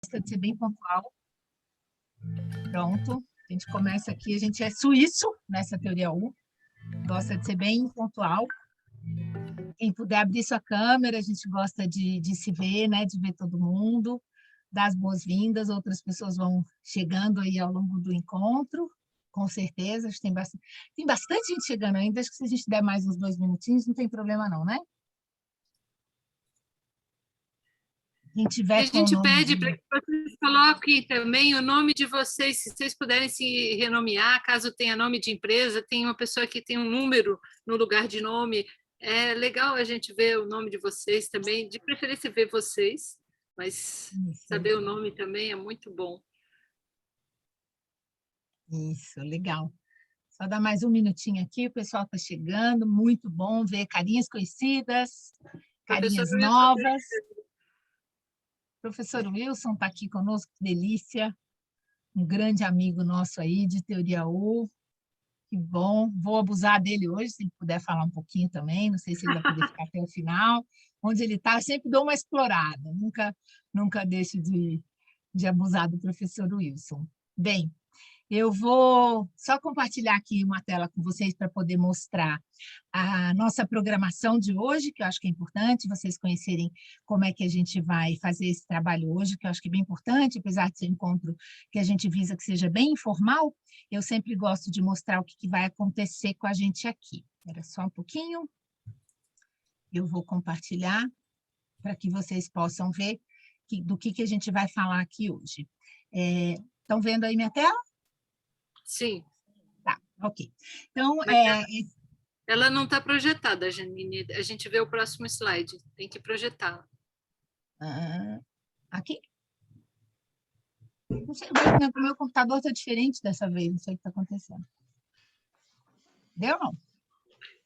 Gosta de ser bem pontual. Pronto, a gente começa aqui, a gente é suíço nessa teoria U, gosta de ser bem pontual. Quem puder abrir sua câmera, a gente gosta de se ver, né, de ver todo mundo, dar as boas-vindas, outras pessoas vão chegando aí ao longo do encontro, com certeza, acho que tem bastante gente chegando ainda, acho que se a gente der mais uns 2 minutinhos, não tem problema não, né? Quem E tiver a com o gente nome pede para que vocês coloquem também o nome de vocês, se vocês puderem se renomear, caso tenha nome de empresa, tem uma pessoa que tem um número no lugar de nome. É legal a gente ver o nome de vocês também, de preferência ver vocês, mas saber o nome também é muito bom. Isso, legal. Só dar mais um minutinho aqui, o pessoal está chegando, muito bom ver carinhas conhecidas, carinhas novas. Professor Wilson está aqui conosco, que delícia, um grande amigo nosso aí de Teoria U, que bom. Vou abusar dele hoje, se ele puder falar um pouquinho também, não sei se ele vai poder ficar até o final. Onde ele está, sempre dou uma explorada, nunca deixo de abusar do professor Wilson. Bem, eu vou só compartilhar aqui uma tela com vocês para poder mostrar a nossa programação de hoje, que eu acho que é importante vocês conhecerem como é que a gente vai fazer esse trabalho hoje, que eu acho que é bem importante, apesar de ser um encontro que a gente visa que seja bem informal, eu sempre gosto de mostrar o que vai acontecer com a gente aqui. Espera só um pouquinho. Eu vou compartilhar para que vocês possam ver do que a gente vai falar aqui hoje. Estão vendo aí minha tela? Sim. Tá, ok. Então, ela não está projetada, Janine. A gente vê o próximo slide. Tem que projetar. Aqui? Não sei, o meu computador está diferente dessa vez, não sei o que está acontecendo. Deu ou não?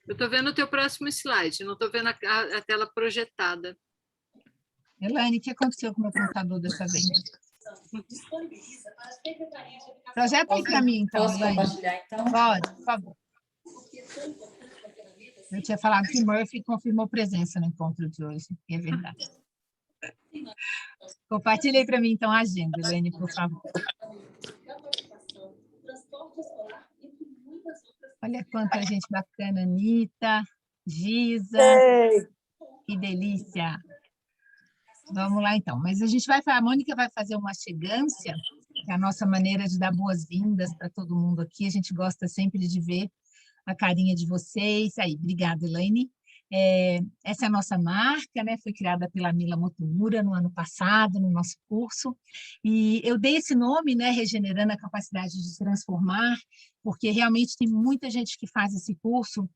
Eu estou vendo o teu próximo slide, não estou vendo a tela projetada. Elaine, o que aconteceu com o meu computador dessa vez? Projeta aí para mim, então, Posso Elaine. compartilhar, então? Pode, por favor. Eu tinha falado que Murphy confirmou presença no encontro de hoje, é verdade. Compartilhe para mim, então, a agenda, Elaine, por favor. Olha quanta gente bacana, Anitta, Giza, que delícia. Vamos lá, então. Mas a Mônica vai fazer uma chegância, que é a nossa maneira de dar boas-vindas para todo mundo aqui. A gente gosta sempre de ver a carinha de vocês. Aí, obrigada, Elaine. Essa é a nossa marca, né? Foi criada pela Mila Motomura no ano passado, no nosso curso. E eu dei esse nome, né? Regenerando a capacidade de se transformar, porque realmente tem muita gente que faz esse curso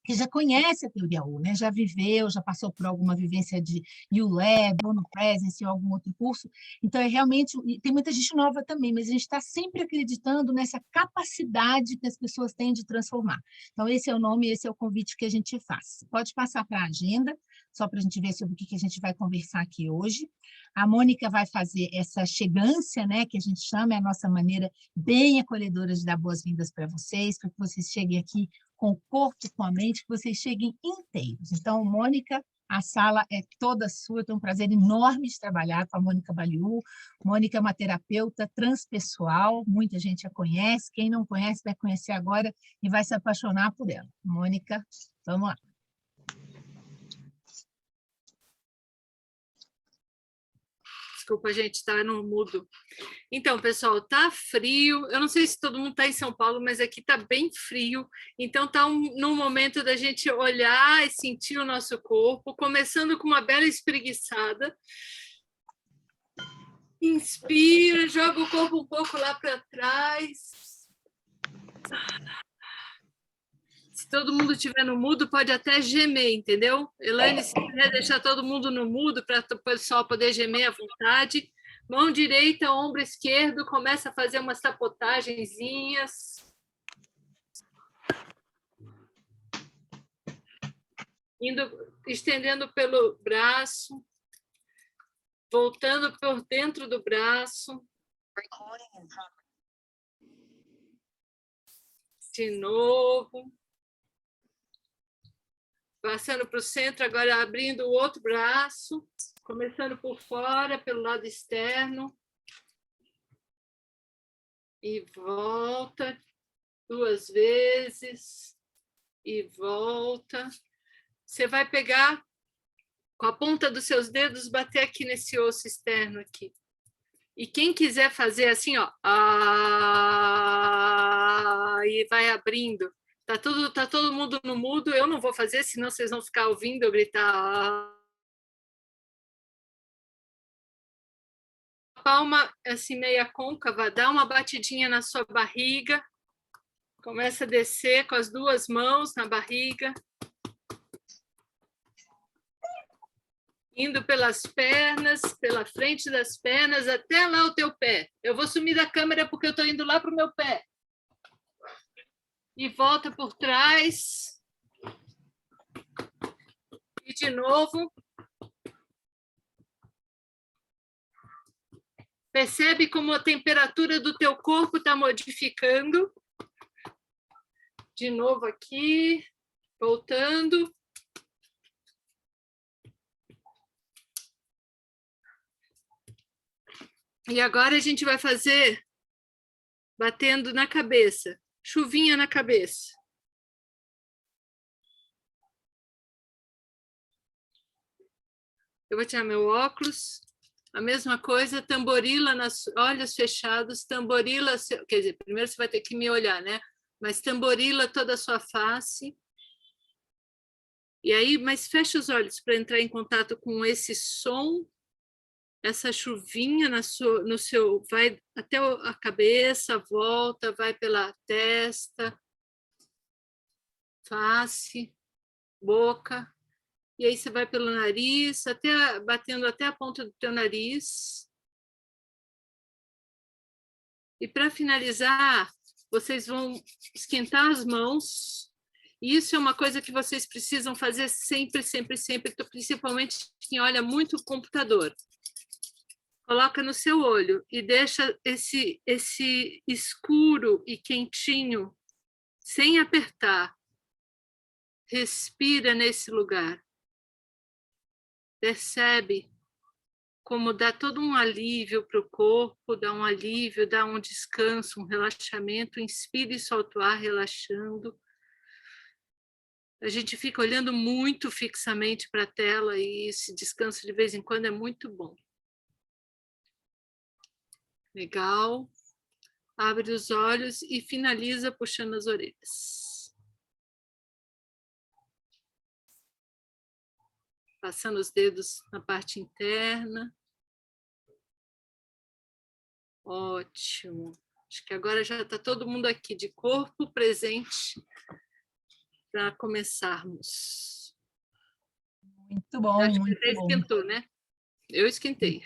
que já conhece a teoria U, né? Já viveu, já passou por alguma vivência de ULab, ou no Presence, ou algum outro curso. Então, realmente, tem muita gente nova também, mas a gente está sempre acreditando nessa capacidade que as pessoas têm de transformar. Então, esse é o nome, esse é o convite que a gente faz. Pode passar para a agenda, só para a gente ver sobre o que a gente vai conversar aqui hoje. A Mônica vai fazer essa chegância, né, que a gente chama, é a nossa maneira bem acolhedora de dar boas-vindas para vocês, para que vocês cheguem aqui com o corpo, com a mente, que vocês cheguem inteiros. Então, Mônica, a sala é toda sua, tem um prazer enorme de trabalhar com a Mônica Baliu. Mônica é uma terapeuta transpessoal, muita gente a conhece, quem não conhece vai conhecer agora e vai se apaixonar por ela. Mônica, vamos lá. Desculpa, gente, está no mudo. Então, pessoal, tá frio. Eu não sei se todo mundo está em São Paulo, mas aqui está bem frio. Então, está num momento da gente olhar e sentir o nosso corpo, começando com uma bela espreguiçada. Inspira, joga o corpo um pouco lá para trás. Se todo mundo estiver no mudo, pode até gemer, entendeu? Elaine, se quiser deixar todo mundo no mudo para o pessoal poder gemer à vontade. Mão direita, ombro esquerdo, começa a fazer umas sapotagenzinhas. Estendendo pelo braço, voltando por dentro do braço. De novo. Passando para o centro, agora abrindo o outro braço, começando por fora, pelo lado externo. e volta 2 vezes e volta. Você vai pegar com a ponta dos seus dedos, bater aqui nesse osso externo aqui. E quem quiser fazer assim, ó, e vai abrindo. Tá todo mundo no mudo, eu não vou fazer, senão vocês vão ficar ouvindo eu gritar. Palma assim meia côncava, dá uma batidinha na sua barriga. Começa a descer com as 2 mãos na barriga. Indo pelas pernas, pela frente das pernas, até lá o teu pé. Eu vou sumir da câmera porque eu estou indo lá para o meu pé. E volta por trás. E de novo. Percebe como a temperatura do teu corpo está modificando. De novo aqui, voltando. E agora a gente vai fazer batendo na cabeça, chuvinha na cabeça. Eu vou tirar meu óculos. A mesma coisa, tamborila, olhos fechados, tamborila, quer dizer, primeiro você vai ter que me olhar, né? Mas tamborila toda a sua face. E aí, mas fecha os olhos para entrar em contato com esse som. Essa chuvinha no seu, vai até a cabeça, volta, vai pela testa, face, boca, e aí você vai pelo nariz, batendo até a ponta do teu nariz. E para finalizar, vocês vão esquentar as mãos. Isso é uma coisa que vocês precisam fazer sempre, sempre, sempre, principalmente quem olha muito o computador. Coloca no seu olho e deixa esse escuro e quentinho, sem apertar. Respira nesse lugar. Percebe como dá todo um alívio para o corpo, dá um alívio, dá um descanso, um relaxamento. Inspira e solta o ar, relaxando. A gente fica olhando muito fixamente para a tela e esse descanso de vez em quando é muito bom. Legal. Abre os olhos e finaliza puxando as orelhas. Passando os dedos na parte interna. Ótimo. Acho que agora já está todo mundo aqui de corpo presente para começarmos. Muito bom, Acho muito que até bom. esquentou, né? Eu esquentei.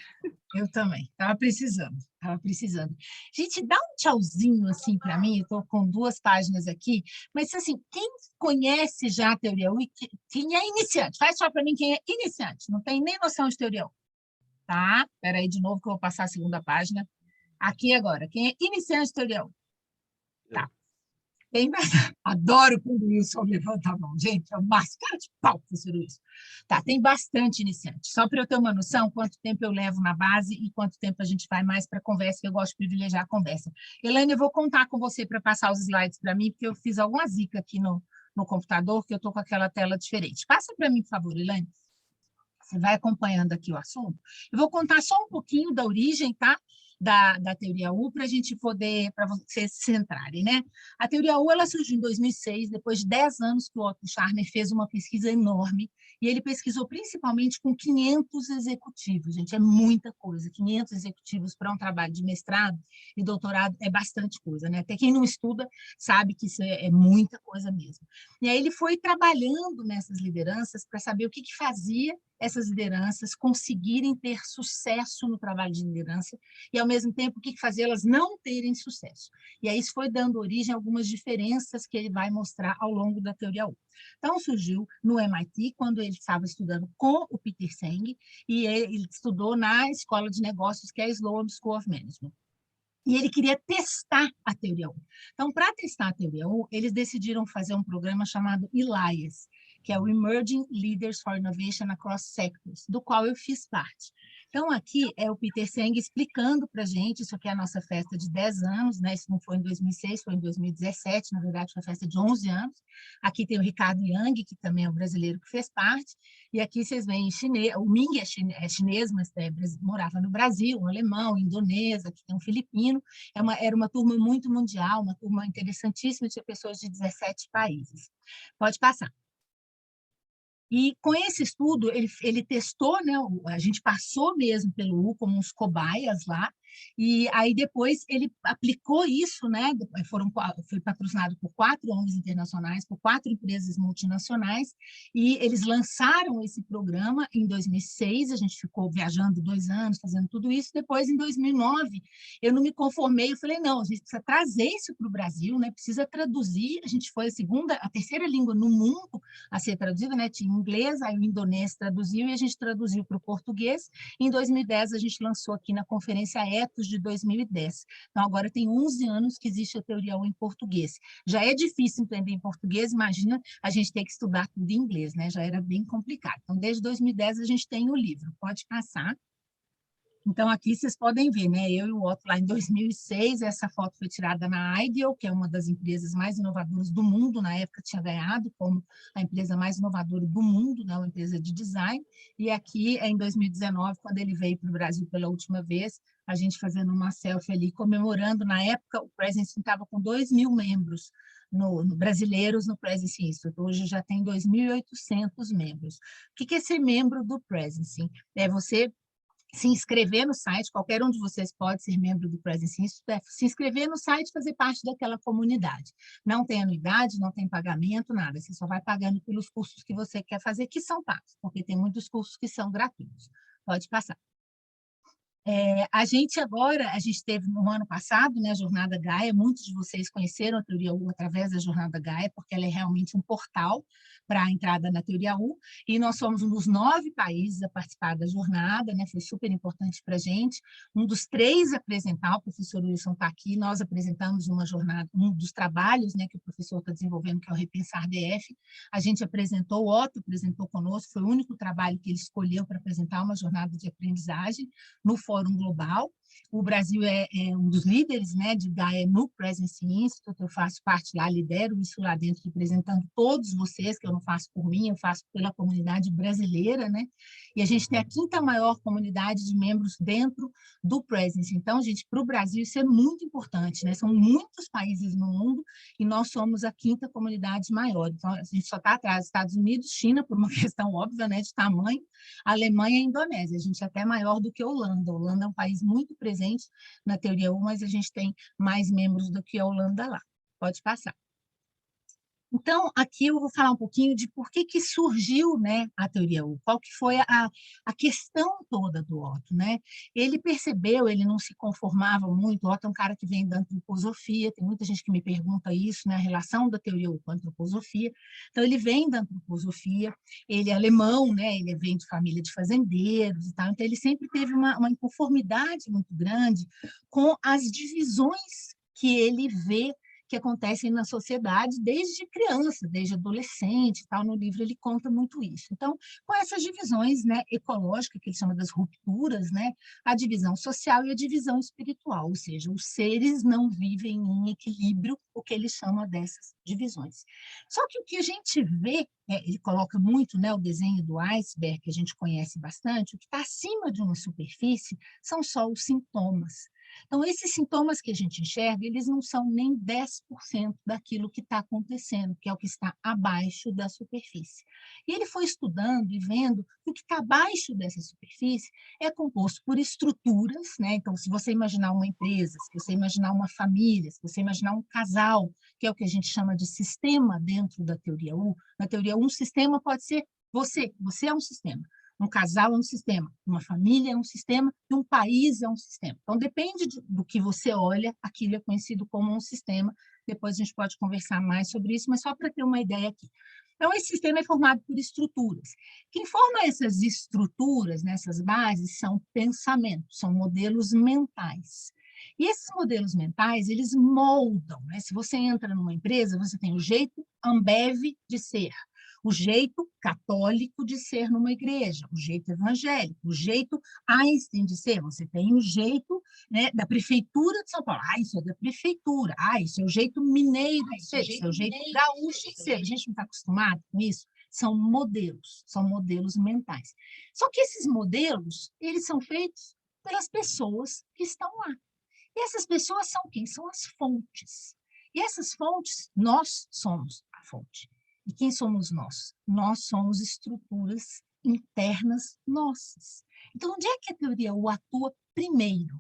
Eu também, estava precisando, estava precisando. Gente, dá um tchauzinho assim para mim, eu estou com 2 páginas aqui, mas assim, quem conhece já a teoria U, quem é iniciante, faz só para mim quem é iniciante, não tem nem noção de teoria U, tá? Espera aí de novo que eu vou passar a 2ª página. Aqui agora, quem é iniciante de teoria U? Tá. Adoro quando o Wilson levanta a mão, gente, é o máximo, cara de pau, professor Wilson. Tá, tem bastante iniciante. Só para eu ter uma noção, quanto tempo eu levo na base e quanto tempo a gente vai mais para a conversa, que eu gosto de privilegiar a conversa. Elaine, eu vou contar com você para passar os slides para mim, porque eu fiz alguma zica aqui no computador, que eu estou com aquela tela diferente. Passa para mim, por favor, Elaine. Você vai acompanhando aqui o assunto. Eu vou contar só um pouquinho da origem, tá? Da teoria U, para a gente poder, para vocês se centrarem, né? A teoria U, ela surgiu em 2006, depois de 10 anos que o Otto Scharmer fez uma pesquisa enorme, e ele pesquisou principalmente com 500 executivos, gente, é muita coisa, 500 executivos para um trabalho de mestrado e doutorado é bastante coisa, né? Até quem não estuda sabe que isso é muita coisa mesmo. E aí ele foi trabalhando nessas lideranças para saber o que fazia essas lideranças conseguirem ter sucesso no trabalho de liderança e, ao mesmo tempo, o que fazer elas não terem sucesso. E aí isso foi dando origem a algumas diferenças que ele vai mostrar ao longo da teoria U. Então, surgiu no MIT, quando ele estava estudando com o Peter Senge, e ele estudou na Escola de Negócios, que é a Sloan School of Management. E ele queria testar a teoria U. Então, para testar a teoria U, eles decidiram fazer um programa chamado ELIAS, que é o Emerging Leaders for Innovation Across Sectors, do qual eu fiz parte. Então, aqui é o Peter Senge explicando para a gente, isso aqui é a nossa festa de 10 anos, né? Isso não foi em 2006, foi em 2017, na verdade foi a festa de 11 anos. Aqui tem o Ricardo Yang, que também é um brasileiro que fez parte, e aqui vocês veem chinês, o Ming é chinês, mas morava no Brasil, um alemão, indonês, aqui tem um filipino. Era uma turma muito mundial, uma turma interessantíssima, tinha pessoas de 17 países. Pode passar. E com esse estudo, ele testou, né, a gente passou mesmo pelo U como uns cobaias lá, e aí depois ele aplicou isso, né, foi patrocinado por 4 ONGs internacionais, por 4 empresas multinacionais, e eles lançaram esse programa em 2006, a gente ficou viajando 2 anos, fazendo tudo isso, depois em 2009, eu não me conformei, eu falei, não, a gente precisa trazer isso para o Brasil, né, precisa traduzir, a gente foi a terceira língua no mundo a ser traduzida, né, tinha inglês, aí o indonês traduziu e a gente traduziu para o português. Em 2010, a gente lançou aqui na Conferência Ethos de 2010. Então, agora tem 11 anos que existe a teoria U em português. Já é difícil entender em português, imagina a gente ter que estudar tudo em inglês, né? Já era bem complicado. Então, desde 2010, a gente tem o livro. Pode passar. Então, aqui vocês podem ver, né? Eu e o Otto lá em 2006, essa foto foi tirada na Ideal, que é uma das empresas mais inovadoras do mundo, na época tinha ganhado como a empresa mais inovadora do mundo, né? Uma empresa de design, e aqui em 2019, quando ele veio para o Brasil pela última vez, a gente fazendo uma selfie ali, comemorando, na época o Presence estava com 2.000 membros brasileiros no Presence Institute, hoje já tem 2.800 membros. O que é ser membro do Presence? É você se inscrever no site, qualquer um de vocês pode ser membro do Presence Institute, se inscrever no site e fazer parte daquela comunidade. Não tem anuidade, não tem pagamento, nada. Você só vai pagando pelos cursos que você quer fazer, que são pagos, porque tem muitos cursos que são gratuitos. Pode passar. A gente teve no ano passado, né, a Jornada Gaia, muitos de vocês conheceram a Teoria U através da Jornada Gaia, porque ela é realmente um portal para a entrada na Teoria U, e nós somos um dos 9 países a participar da jornada, né, foi super importante para a gente, um dos 3 a apresentar, o professor Wilson está aqui, nós apresentamos uma jornada, um dos trabalhos, né, que o professor está desenvolvendo, que é o Repensar DF, a gente apresentou, o Otto apresentou conosco, foi o único trabalho que ele escolheu para apresentar uma jornada de aprendizagem no Fórum Global. O Brasil é um dos líderes, né, de Gaia no Presence Institute, eu faço parte lá, lidero isso lá dentro, representando todos vocês, que eu não faço por mim, eu faço pela comunidade brasileira, né? E a gente tem a 5ª maior comunidade de membros dentro do Presence. Então, gente, para o Brasil isso é muito importante, né? São muitos países no mundo e nós somos a 5ª comunidade maior. Então, a gente só está atrás dos Estados Unidos, China, por uma questão óbvia, né, de tamanho, Alemanha e Indonésia. A gente é até maior do que a Holanda. A Holanda é um país muito presente na Teoria U, mas a gente tem mais membros do que a Holanda lá. Pode passar. Então, aqui eu vou falar um pouquinho de por que surgiu, né, a Teoria U, qual que foi a questão toda do Otto, né? Ele percebeu, ele não se conformava muito, o Otto é um cara que vem da antroposofia, tem muita gente que me pergunta isso, né, a relação da Teoria U com a antroposofia. Então, ele vem da antroposofia, ele é alemão, né, ele vem de família de fazendeiros e tal, então ele sempre teve uma inconformidade muito grande com as divisões que ele vê que acontecem na sociedade desde criança, desde adolescente, tal. No livro ele conta muito isso. Então, com essas divisões, né, ecológicas, que ele chama das rupturas, né, a divisão social e a divisão espiritual, ou seja, os seres não vivem em equilíbrio, o que ele chama dessas divisões. Só que o que a gente vê, ele coloca muito, né, o desenho do iceberg, que a gente conhece bastante, o que está acima de uma superfície são só os sintomas. Então, esses sintomas que a gente enxerga, eles não são nem 10% daquilo que está acontecendo, que é o que está abaixo da superfície. E ele foi estudando e vendo que o que está abaixo dessa superfície é composto por estruturas, né? Então, se você imaginar uma empresa, se você imaginar uma família, se você imaginar um casal, que é o que a gente chama de sistema dentro da Teoria U, na Teoria U, um sistema pode ser você é um sistema. Um casal é um sistema, uma família é um sistema e um país é um sistema. Então, depende do que você olha, aquilo é conhecido como um sistema. Depois a gente pode conversar mais sobre isso, mas só para ter uma ideia aqui. Então, esse sistema é formado por estruturas. Quem forma essas estruturas, nessas bases, são pensamentos, são modelos mentais. E esses modelos mentais, eles moldam, né? Se você entra numa empresa, você tem o jeito Ambev de ser, o jeito católico de ser numa igreja, o jeito evangélico, o jeito Einstein de ser. Você tem o jeito, né, da prefeitura de São Paulo. Ah, isso é da prefeitura. Ah, isso é o jeito mineiro de ser, isso é o jeito gaúcho de ser. A gente não está acostumado com isso. São modelos mentais. Só que esses modelos, eles são feitos pelas pessoas que estão lá. E essas pessoas são quem? São as fontes. E essas fontes, nós somos a fonte. E quem somos nós? Nós somos estruturas internas nossas. Então, onde é que a teoria U atua primeiro?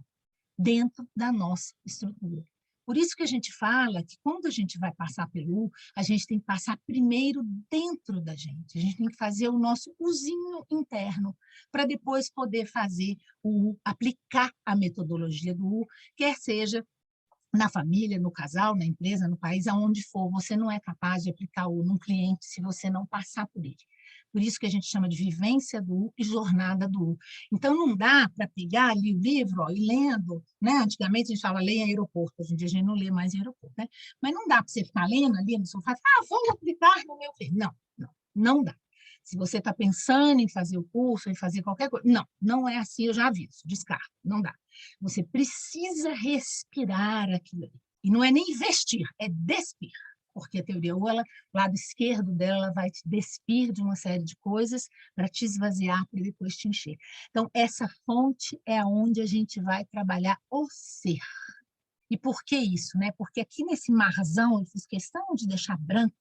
Dentro da nossa estrutura. Por isso que a gente fala que quando a gente vai passar pelo U, a gente tem que passar primeiro dentro da gente. A gente tem que fazer o nosso uzinho interno, para depois poder fazer o U, aplicar a metodologia do U, quer seja na família, no casal, na empresa, no país, aonde for. Você não é capaz de aplicar o U num cliente se você não passar por ele. Por isso que a gente chama de vivência do U e jornada do U. Então, não dá para pegar ali o livro ó, e lendo, né? Antigamente a gente fala leia em aeroporto, hoje em dia a gente não lê mais em aeroporto, né? Mas não dá para você ficar lendo ali no sofá, vou aplicar no meu filho. Não dá. Se você está pensando em fazer o curso, em fazer qualquer coisa, não é assim, eu já aviso, descarto, não dá. Você precisa respirar aquilo ali. E não é nem investir, é despir. Porque a teoria U, ela, o lado esquerdo dela, ela vai te despir de uma série de coisas para te esvaziar, para depois te encher. Então, essa fonte é onde a gente vai trabalhar o ser. E por que isso? Né? Porque aqui nesse marzão, eu fiz questão de deixar branco,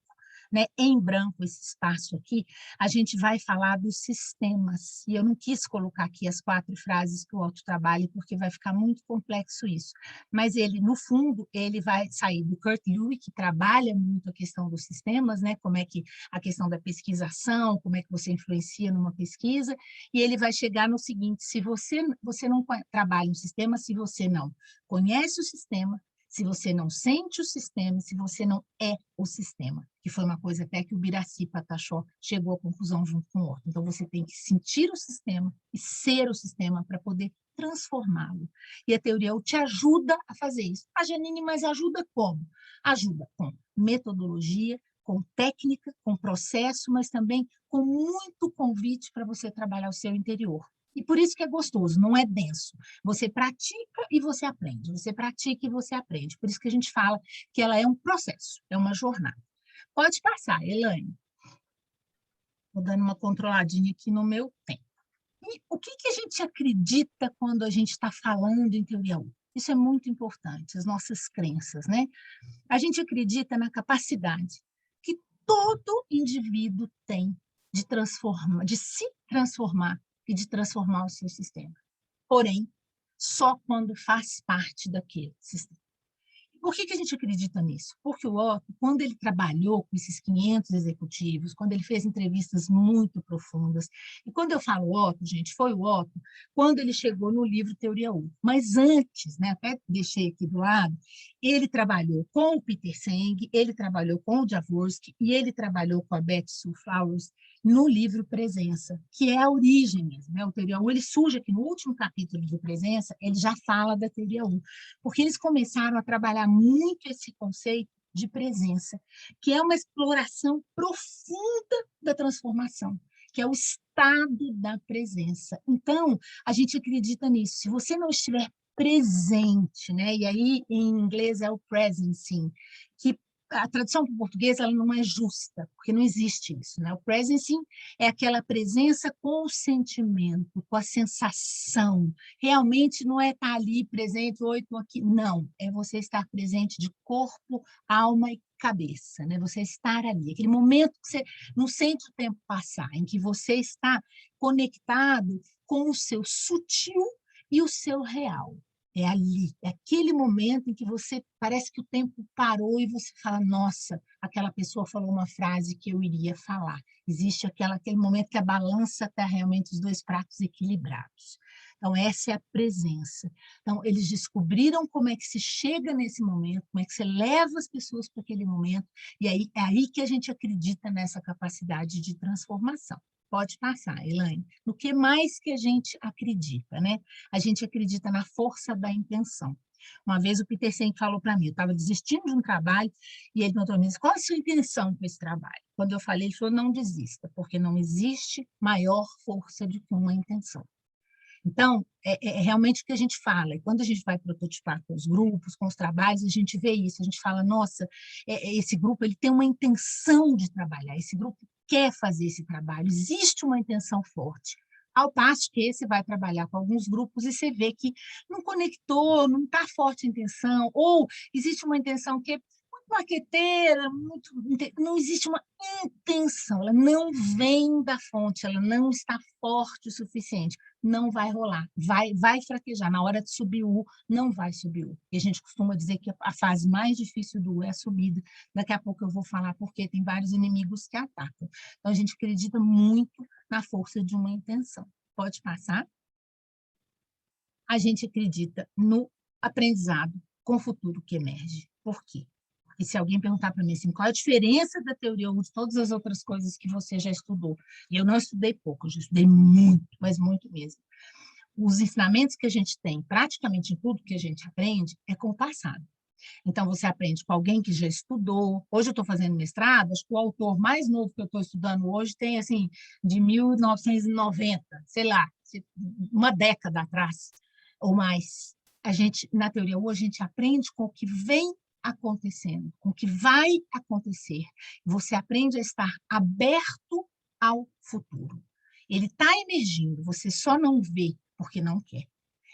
né, em branco esse espaço aqui, a gente vai falar dos sistemas. E eu não quis colocar aqui as 4 frases que o Otto trabalha, porque vai ficar muito complexo isso. Mas ele, no fundo, ele vai sair do Kurt Lewin, que trabalha muito a questão dos sistemas, né, como é que a questão da pesquisação, como é que você influencia numa pesquisa, e ele vai chegar no seguinte: se você não trabalha um sistema, se você não conhece o sistema, se você não sente o sistema, se você não é o sistema, que foi uma coisa até que o Birassi Patachó chegou à conclusão junto com o outro. Então, você tem que sentir o sistema e ser o sistema para poder transformá-lo. E a teoria U te ajuda a fazer isso. A Janine, mas ajuda como? Ajuda com metodologia, com técnica, com processo, mas também com muito convite para você trabalhar o seu interior. E por isso que é gostoso, não é denso. Você pratica e você aprende. Você pratica e você aprende. Por isso que a gente fala que ela é um processo, é uma jornada. Pode passar, Elaine. Estou dando uma controladinha aqui no meu tempo. E o que a gente acredita quando a gente está falando em teoria U? Isso é muito importante, as nossas crenças, né? A gente acredita na capacidade que todo indivíduo tem de se transformar e de transformar o seu sistema. Porém, só quando faz parte daquele sistema. Por que a gente acredita nisso? Porque o Otto, quando ele trabalhou com esses 500 executivos, quando ele fez entrevistas muito profundas, e quando eu falo Otto, gente, foi o Otto, quando ele chegou no livro Teoria U. Mas antes, né, até deixei aqui do lado, ele trabalhou com o Peter Senge, ele trabalhou com o Jaworski e ele trabalhou com a Beth Sue Flowers no livro Presença, que é a origem mesmo. Né? O Teoria U, ele surge aqui no último capítulo de Presença, ele já fala da Teoria U, porque eles começaram a trabalhar muito esse conceito de presença, que é uma exploração profunda da transformação, que é o estado da presença. Então, a gente acredita nisso. Se você não estiver presente, né? E aí em inglês é o presencing, que a tradução para o português ela não é justa, porque não existe isso, né? O presencing é aquela presença com o sentimento, com a sensação. Realmente não é estar ali presente, oi, estou aqui. Não, é você estar presente de corpo, alma e cabeça, né? Você estar ali, aquele momento que você não sente o tempo passar, em que você está conectado com o seu sutil e o seu real. É ali, é aquele momento em que você parece que o tempo parou e você fala, nossa, aquela pessoa falou uma frase que eu iria falar. Existe aquele momento que a balança está realmente os 2 pratos equilibrados. Então, essa é a presença. Então, eles descobriram como é que se chega nesse momento, como é que você leva as pessoas para aquele momento, e aí, é aí que a gente acredita nessa capacidade de transformação. Pode passar, Elaine. No que mais que a gente acredita, né? A gente acredita na força da intenção. Uma vez o Peter Senge falou para mim, eu estava desistindo de um trabalho, e ele perguntou a mim, qual a sua intenção com esse trabalho? Quando eu falei, ele falou, não desista, porque não existe maior força do que uma intenção. Então, é realmente o que a gente fala. E quando a gente vai prototipar com os grupos, com os trabalhos, a gente vê isso. A gente fala, nossa, esse grupo ele tem uma intenção de trabalhar, esse grupo quer fazer esse trabalho, existe uma intenção forte. Ao passo que esse vai trabalhar com alguns grupos e você vê que não conectou, não está forte a intenção, ou existe uma intenção que é muito marqueteira, não existe uma intenção, ela não vem da fonte, ela não está forte o suficiente, não vai rolar, vai fraquejar. Na hora de subir o U, não vai subir o U. E a gente costuma dizer que a fase mais difícil do U é a subida. Daqui a pouco eu vou falar porque tem vários inimigos que atacam. Então, a gente acredita muito na força de uma intenção. Pode passar? A gente acredita no aprendizado com o futuro que emerge. Por quê? Porque se alguém perguntar para mim assim, qual é a diferença da teoria U de todas as outras coisas que você já estudou? E eu não estudei pouco, eu já estudei muito, mas muito mesmo. Os ensinamentos que a gente tem, praticamente em tudo que a gente aprende, é com o passado. Então, você aprende com alguém que já estudou. Hoje eu estou fazendo mestrado, acho que o autor mais novo que eu estou estudando hoje tem, assim, de 1990, sei lá, uma década atrás ou mais. A gente, na teoria hoje, a gente aprende com o que vem acontecendo, com o que vai acontecer. Você aprende a estar aberto ao futuro. Ele está emergindo, você só não vê porque não quer.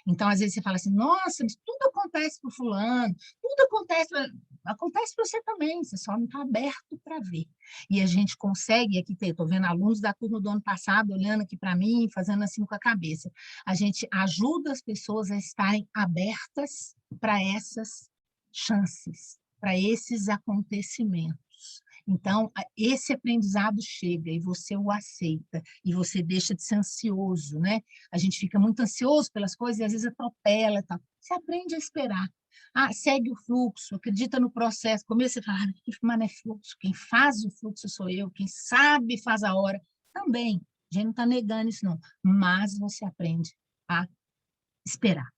Então, às vezes, você fala assim, nossa, mas tudo acontece para o fulano, tudo acontece para você também, você só não está aberto para ver. E a gente consegue, aqui estou vendo alunos da turma do ano passado olhando aqui para mim, fazendo assim com a cabeça. A gente ajuda as pessoas a estarem abertas para essas chances, para esses acontecimentos. Então, esse aprendizado chega e você o aceita, e você deixa de ser ansioso, né? A gente fica muito ansioso pelas coisas e às vezes atropela, tá? Você aprende a esperar. Ah, segue o fluxo, acredita no processo. Começa você fala, que mas não é fluxo, quem faz o fluxo sou eu, quem sabe faz a hora. Também, a gente não está negando isso não, mas você aprende a esperar,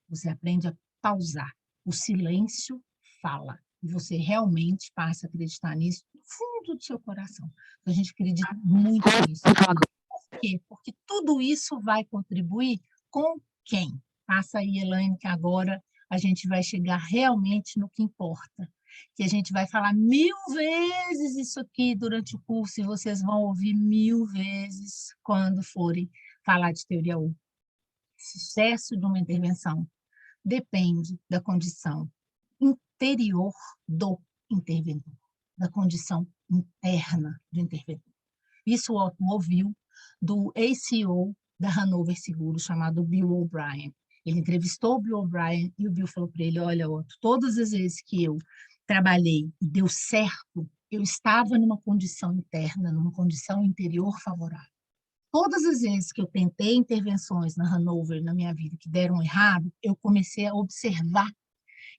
você aprende a pausar. O silêncio fala. E você realmente passa a acreditar nisso no fundo do seu coração. A gente acredita muito nisso. Por quê? Porque tudo isso vai contribuir com quem? Passa aí, Elaine, que agora a gente vai chegar realmente no que importa. Que a gente vai falar 1000 vezes isso aqui durante o curso e vocês vão ouvir 1000 vezes quando forem falar de teoria U. Sucesso de uma intervenção depende da condição interior do interventor, da condição interna do interventor. Isso o Otto ouviu do ACO da Hanover Seguros, chamado Bill O'Brien. Ele entrevistou o Bill O'Brien e o Bill falou para ele, olha, Otto, todas as vezes que eu trabalhei e deu certo, eu estava numa condição interna, numa condição interior favorável. Todas as vezes que eu tentei intervenções na Hanover, na minha vida, que deram errado, eu comecei a observar.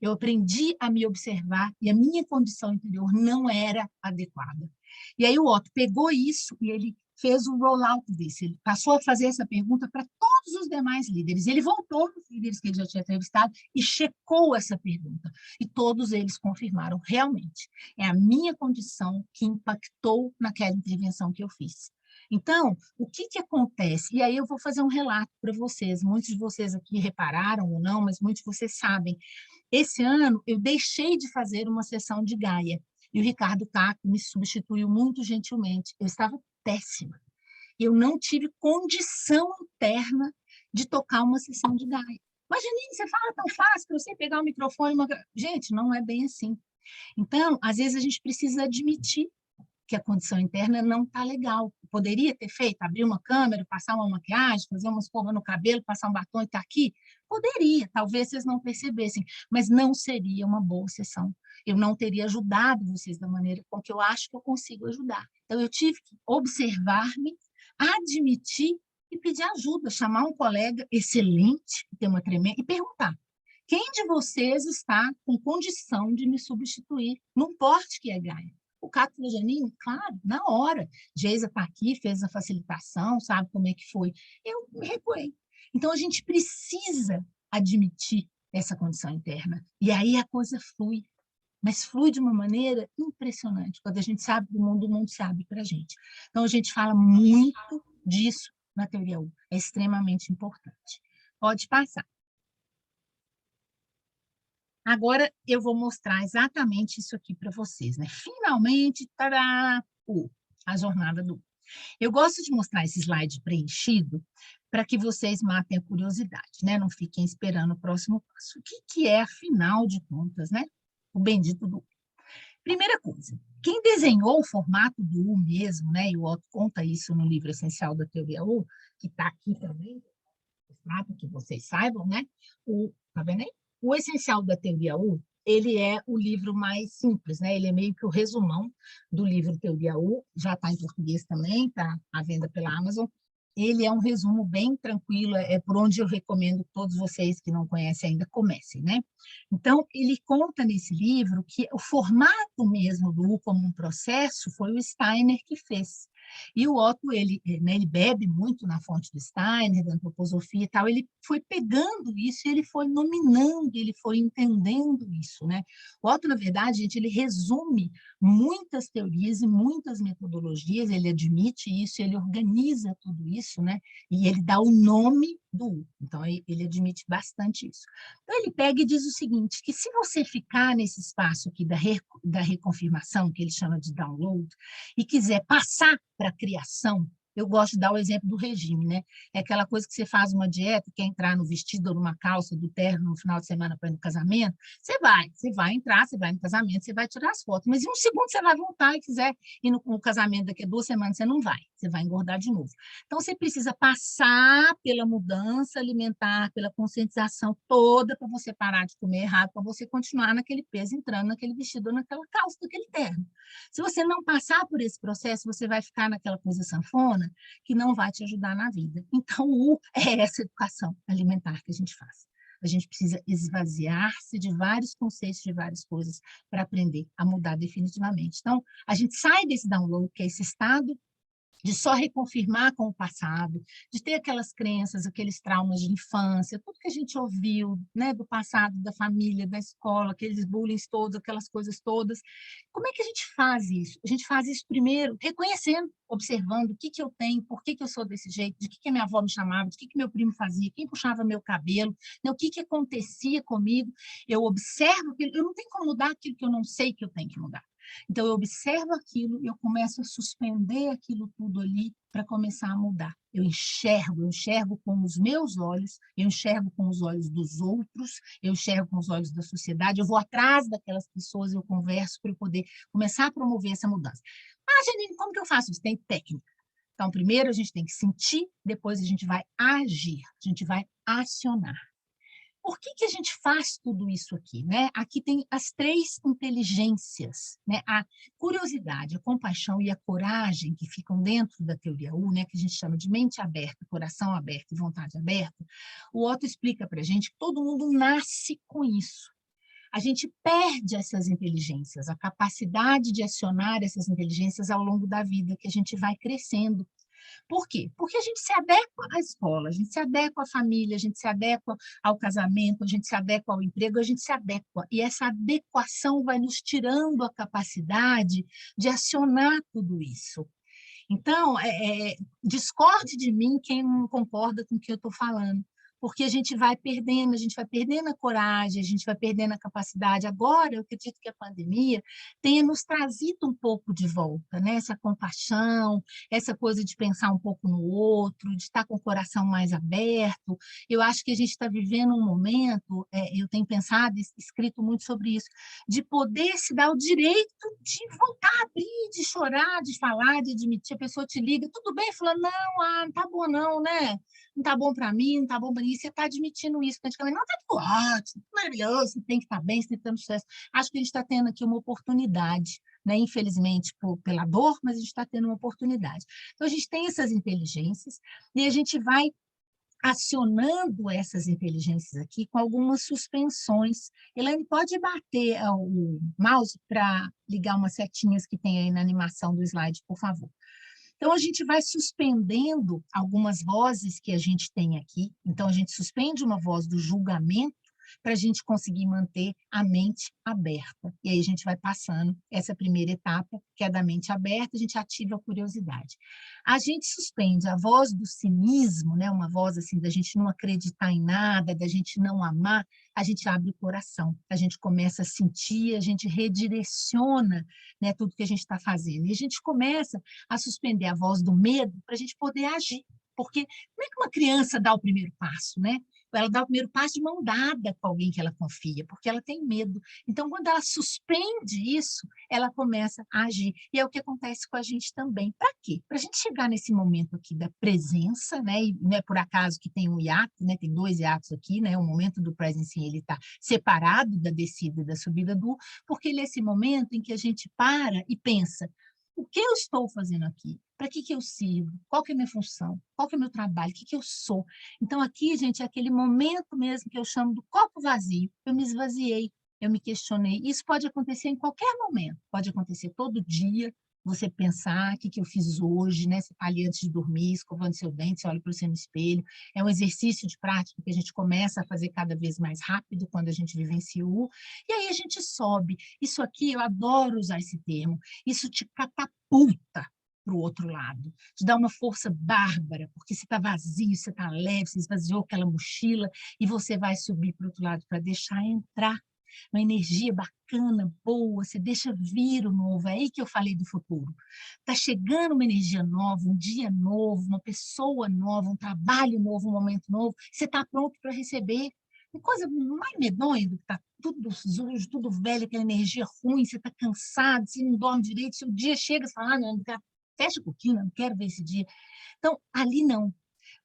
Eu aprendi a me observar e a minha condição interior não era adequada. E aí o Otto pegou isso e ele fez o rollout disso. Ele passou a fazer essa pergunta para todos os demais líderes. Ele voltou para os líderes que ele já tinha entrevistado e checou essa pergunta. E todos eles confirmaram, realmente, é a minha condição que impactou naquela intervenção que eu fiz. Então, o que acontece? E aí eu vou fazer um relato para vocês. Muitos de vocês aqui repararam ou não, mas muitos de vocês sabem. Esse ano, eu deixei de fazer uma sessão de Gaia. E o Ricardo Taco me substituiu muito gentilmente. Eu estava péssima. Eu não tive condição interna de tocar uma sessão de Gaia. Mas, Janine, você fala tão fácil para você pegar o microfone. Gente, não é bem assim. Então, às vezes, a gente precisa admitir que a condição interna não está legal. Poderia ter feito, abrir uma câmera, passar uma maquiagem, fazer uma escova no cabelo, passar um batom e estar aqui? Poderia, talvez vocês não percebessem, mas não seria uma boa sessão. Eu não teria ajudado vocês da maneira com que eu acho que eu consigo ajudar. Então, eu tive que observar-me, admitir e pedir ajuda, chamar um colega excelente, que tem uma tremenda, e perguntar, quem de vocês está com condição de me substituir num porte que é Gaia? O Caco falou, Janine, claro, na hora. Geisa está aqui, fez a facilitação, sabe como é que foi. Eu me recuei. Então, a gente precisa admitir essa condição interna. E aí a coisa flui, mas flui de uma maneira impressionante. Quando a gente sabe do mundo, o mundo se abre para a gente. Então, a gente fala muito disso na teoria U. É extremamente importante. Pode passar. Agora, eu vou mostrar exatamente isso aqui para vocês, né? Finalmente, tará, a jornada do U. Eu gosto de mostrar esse slide preenchido para que vocês matem a curiosidade, né? Não fiquem esperando o próximo passo. O que é, afinal de contas, né? O bendito do U. Primeira coisa, quem desenhou o formato do U mesmo, né? E o Otto conta isso no livro essencial da teoria U, que está aqui também, para que vocês saibam, né? Tá vendo aí? O essencial da teoria U, ele é o livro mais simples, né? Ele é meio que o resumão do livro Teoria U, já está em português também, está à venda pela Amazon. Ele é um resumo bem tranquilo, é por onde eu recomendo que todos vocês que não conhecem ainda comecem, né? Então, ele conta nesse livro que o formato mesmo do U como um processo foi o Steiner que fez. E o Otto, ele bebe muito na fonte do Steiner, da antroposofia e tal, ele foi pegando isso, ele foi nominando, ele foi entendendo isso, né? O Otto, na verdade, gente, ele resume muitas teorias e muitas metodologias, ele admite isso, ele organiza tudo isso, né? E ele dá o nome do U. Então, ele admite bastante isso. Então, ele pega e diz o seguinte, que se você ficar nesse espaço aqui da reconfirmação, que ele chama de download, e quiser passar para a criação, eu gosto de dar o exemplo do regime, né? É aquela coisa que você faz uma dieta, quer entrar no vestido ou numa calça do terno no final de semana para ir no casamento, você vai entrar, você vai no casamento, você vai tirar as fotos, mas em um segundo você vai voltar e quiser ir no casamento daqui a 2 semanas, você não vai, você vai engordar de novo. Então, você precisa passar pela mudança alimentar, pela conscientização toda para você parar de comer errado, para você continuar naquele peso, entrando naquele vestido ou naquela calça, naquele terno. Se você não passar por esse processo, você vai ficar naquela coisa sanfona que não vai te ajudar na vida. Então, é essa educação alimentar que a gente faz. A gente precisa esvaziar-se de vários conceitos, de várias coisas, para aprender a mudar definitivamente. Então, a gente sai desse download, que é esse estado de só reconfirmar com o passado, de ter aquelas crenças, aqueles traumas de infância, tudo que a gente ouviu, né, do passado, da família, da escola, aqueles bullying todos, aquelas coisas todas. Como é que a gente faz isso? A gente faz isso primeiro reconhecendo, observando o que eu tenho, por que eu sou desse jeito, de que a minha avó me chamava, de que meu primo fazia, quem puxava meu cabelo, né, o que acontecia comigo. Eu observo, eu não tenho como mudar aquilo que eu não sei que eu tenho que mudar. Então, eu observo aquilo e eu começo a suspender aquilo tudo ali para começar a mudar. Eu enxergo com os meus olhos, eu enxergo com os olhos dos outros, eu enxergo com os olhos da sociedade, eu vou atrás daquelas pessoas, eu converso para eu poder começar a promover essa mudança. Ah, Janine, como que eu faço isso? Tem técnica. Então, primeiro a gente tem que sentir, depois a gente vai agir, a gente vai acionar. Por que a gente faz tudo isso aqui, né? Aqui tem as 3 inteligências, né? A curiosidade, a compaixão e a coragem que ficam dentro da teoria U, né? Que a gente chama de mente aberta, coração aberto e vontade aberta. O Otto explica para a gente que todo mundo nasce com isso. A gente perde essas inteligências, a capacidade de acionar essas inteligências ao longo da vida, que a gente vai crescendo. Por quê? Porque a gente se adequa à escola, a gente se adequa à família, a gente se adequa ao casamento, a gente se adequa ao emprego, a gente se adequa. E essa adequação vai nos tirando a capacidade de acionar tudo isso. Então, discorde de mim quem não concorda com o que eu estou falando, porque a gente vai perdendo a coragem, a gente vai perdendo a capacidade. Agora, eu acredito que a pandemia tenha nos trazido um pouco de volta, né? Essa compaixão, essa coisa de pensar um pouco no outro, de estar com o coração mais aberto. Eu acho que a gente está vivendo um momento, eu tenho pensado e escrito muito sobre isso, de poder se dar o direito de voltar a abrir, de chorar, de falar, de admitir. A pessoa te liga, tudo bem? Falando, não tá bom não, né? Não tá bom para mim, não tá bom para mim. Você está admitindo isso. Praticamente, não, tá tudo ótimo, maravilhoso, você tem que estar bem, você tem que ter sucesso. Acho que a gente está tendo aqui uma oportunidade, né? Infelizmente, pela dor, mas a gente está tendo uma oportunidade. Então, a gente tem essas inteligências e a gente vai acionando essas inteligências aqui com algumas suspensões. Elaine, pode bater o mouse para ligar umas setinhas que tem aí na animação do slide, por favor. Então, a gente vai suspendendo algumas vozes que a gente tem aqui. Então, a gente suspende uma voz do julgamento, para a gente conseguir manter a mente aberta. E aí a gente vai passando essa primeira etapa, que é da mente aberta, a gente ativa a curiosidade. A gente suspende a voz do cinismo, né? Uma voz assim da gente não acreditar em nada, da gente não amar, a gente abre o coração, a gente começa a sentir, a gente redireciona, né, tudo que a gente está fazendo. E a gente começa a suspender a voz do medo para a gente poder agir. Porque como é que uma criança dá o primeiro passo, né? Ela dá o primeiro passo de mão dada com alguém que ela confia, porque ela tem medo. Então, quando ela suspende isso, ela começa a agir. E é o que acontece com a gente também. Para quê? Para a gente chegar nesse momento aqui da presença, né? E não é por acaso que tem um hiato, né? Tem 2 hiatos aqui, né? O momento do presencing, ele está separado da descida e da subida do, porque ele é esse momento em que a gente para e pensa: o que eu estou fazendo aqui? Para que eu sirvo? Qual que é a minha função? Qual que é o meu trabalho? O que eu sou? Então, aqui, gente, é aquele momento mesmo que eu chamo do copo vazio. Eu me esvaziei, eu me questionei. Isso pode acontecer em qualquer momento. Pode acontecer todo dia, você pensar o que eu fiz hoje, né? Você está ali antes de dormir, escovando seu dente, você olha para você no espelho. É um exercício de prática que a gente começa a fazer cada vez mais rápido quando a gente vivencia o U. E aí a gente sobe. Isso aqui, eu adoro usar esse termo. Isso te catapulta para o outro lado, te dá uma força bárbara, porque você está vazio, você está leve, você esvaziou aquela mochila e você vai subir para o outro lado para deixar entrar uma energia bacana, boa, você deixa vir o novo, é aí que eu falei do futuro. Está chegando uma energia nova, um dia novo, uma pessoa nova, um trabalho novo, um momento novo, você está pronto para receber. Tem coisa mais medonha do que está tudo sujo, tudo velho, aquela energia ruim, você está cansado, você não dorme direito, seu dia chega e fala: não, fecha a cortina, não quero ver esse dia. Então, ali não.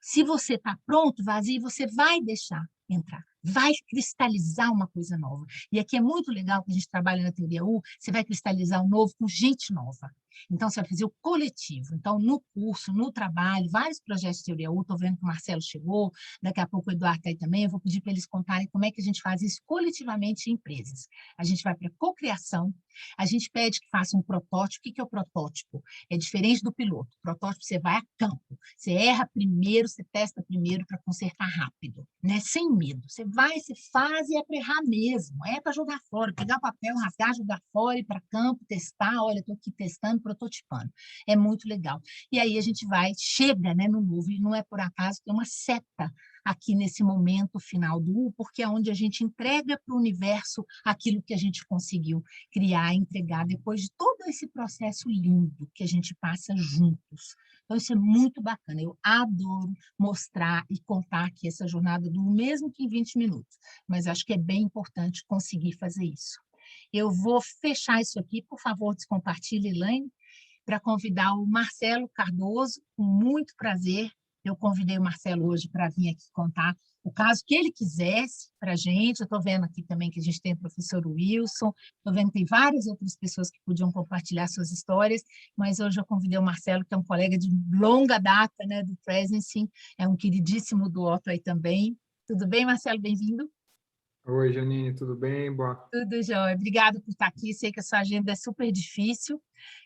Se você está pronto, vazio, você vai deixar entrar, vai cristalizar uma coisa nova. E aqui é muito legal que a gente trabalha na teoria U, você vai cristalizar o novo com gente nova. Então, você vai fazer o coletivo. Então, no curso, no trabalho, vários projetos de teoria U, estou vendo que o Marcelo chegou, daqui a pouco o Eduardo está aí também, eu vou pedir para eles contarem como é que a gente faz isso coletivamente em empresas. A gente vai para a cocriação, a gente pede que faça um protótipo. O que é o protótipo? É diferente do piloto. O protótipo, você vai a campo, você erra primeiro, você testa primeiro para consertar rápido, né? Sem medo. Você vai, você faz e é para errar mesmo, é para jogar fora, pegar papel, rasgar, jogar fora, ir para campo, testar, olha, estou aqui testando, prototipando. É muito legal. E aí a gente vai, chega, né, no novo, e não é por acaso, tem uma seta aqui nesse momento final do U, porque é onde a gente entrega para o universo aquilo que a gente conseguiu criar, entregar, depois de todo esse processo lindo que a gente passa juntos. Então, isso é muito bacana. Eu adoro mostrar e contar aqui essa jornada do U, mesmo que em 20 minutos, mas acho que é bem importante conseguir fazer isso. Eu vou fechar isso aqui, por favor, descompartilhe, Elaine, para convidar o Marcelo Cardoso, com muito prazer. Eu convidei o Marcelo hoje para vir aqui contar o caso que ele quisesse para a gente. Eu estou vendo aqui também que a gente tem o professor Wilson, estou vendo que tem várias outras pessoas que podiam compartilhar suas histórias, mas hoje eu convidei o Marcelo, que é um colega de longa data, né, do Presencing, é um queridíssimo do Otto aí também. Tudo bem, Marcelo? Bem-vindo. Oi, Janine, tudo bem? Boa. Tudo jóia. Obrigada por estar aqui. Sei que a sua agenda é super difícil.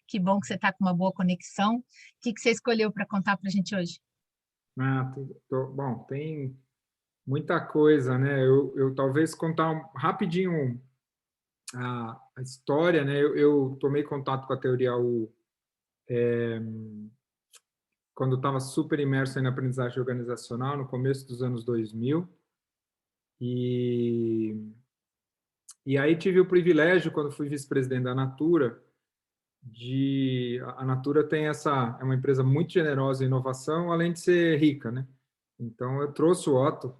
Que bom que você está com uma boa conexão. O que você escolheu para contar para a gente hoje? Bom, tem muita coisa, né? Eu talvez contar rapidinho a história, né? Eu tomei contato com a teoria U quando eu estava super imerso aí na aprendizagem organizacional, no começo dos anos 2000. E aí tive o privilégio, quando fui vice-presidente da Natura, a Natura tem é uma empresa muito generosa em inovação, além de ser rica, né? Então eu trouxe o Otto,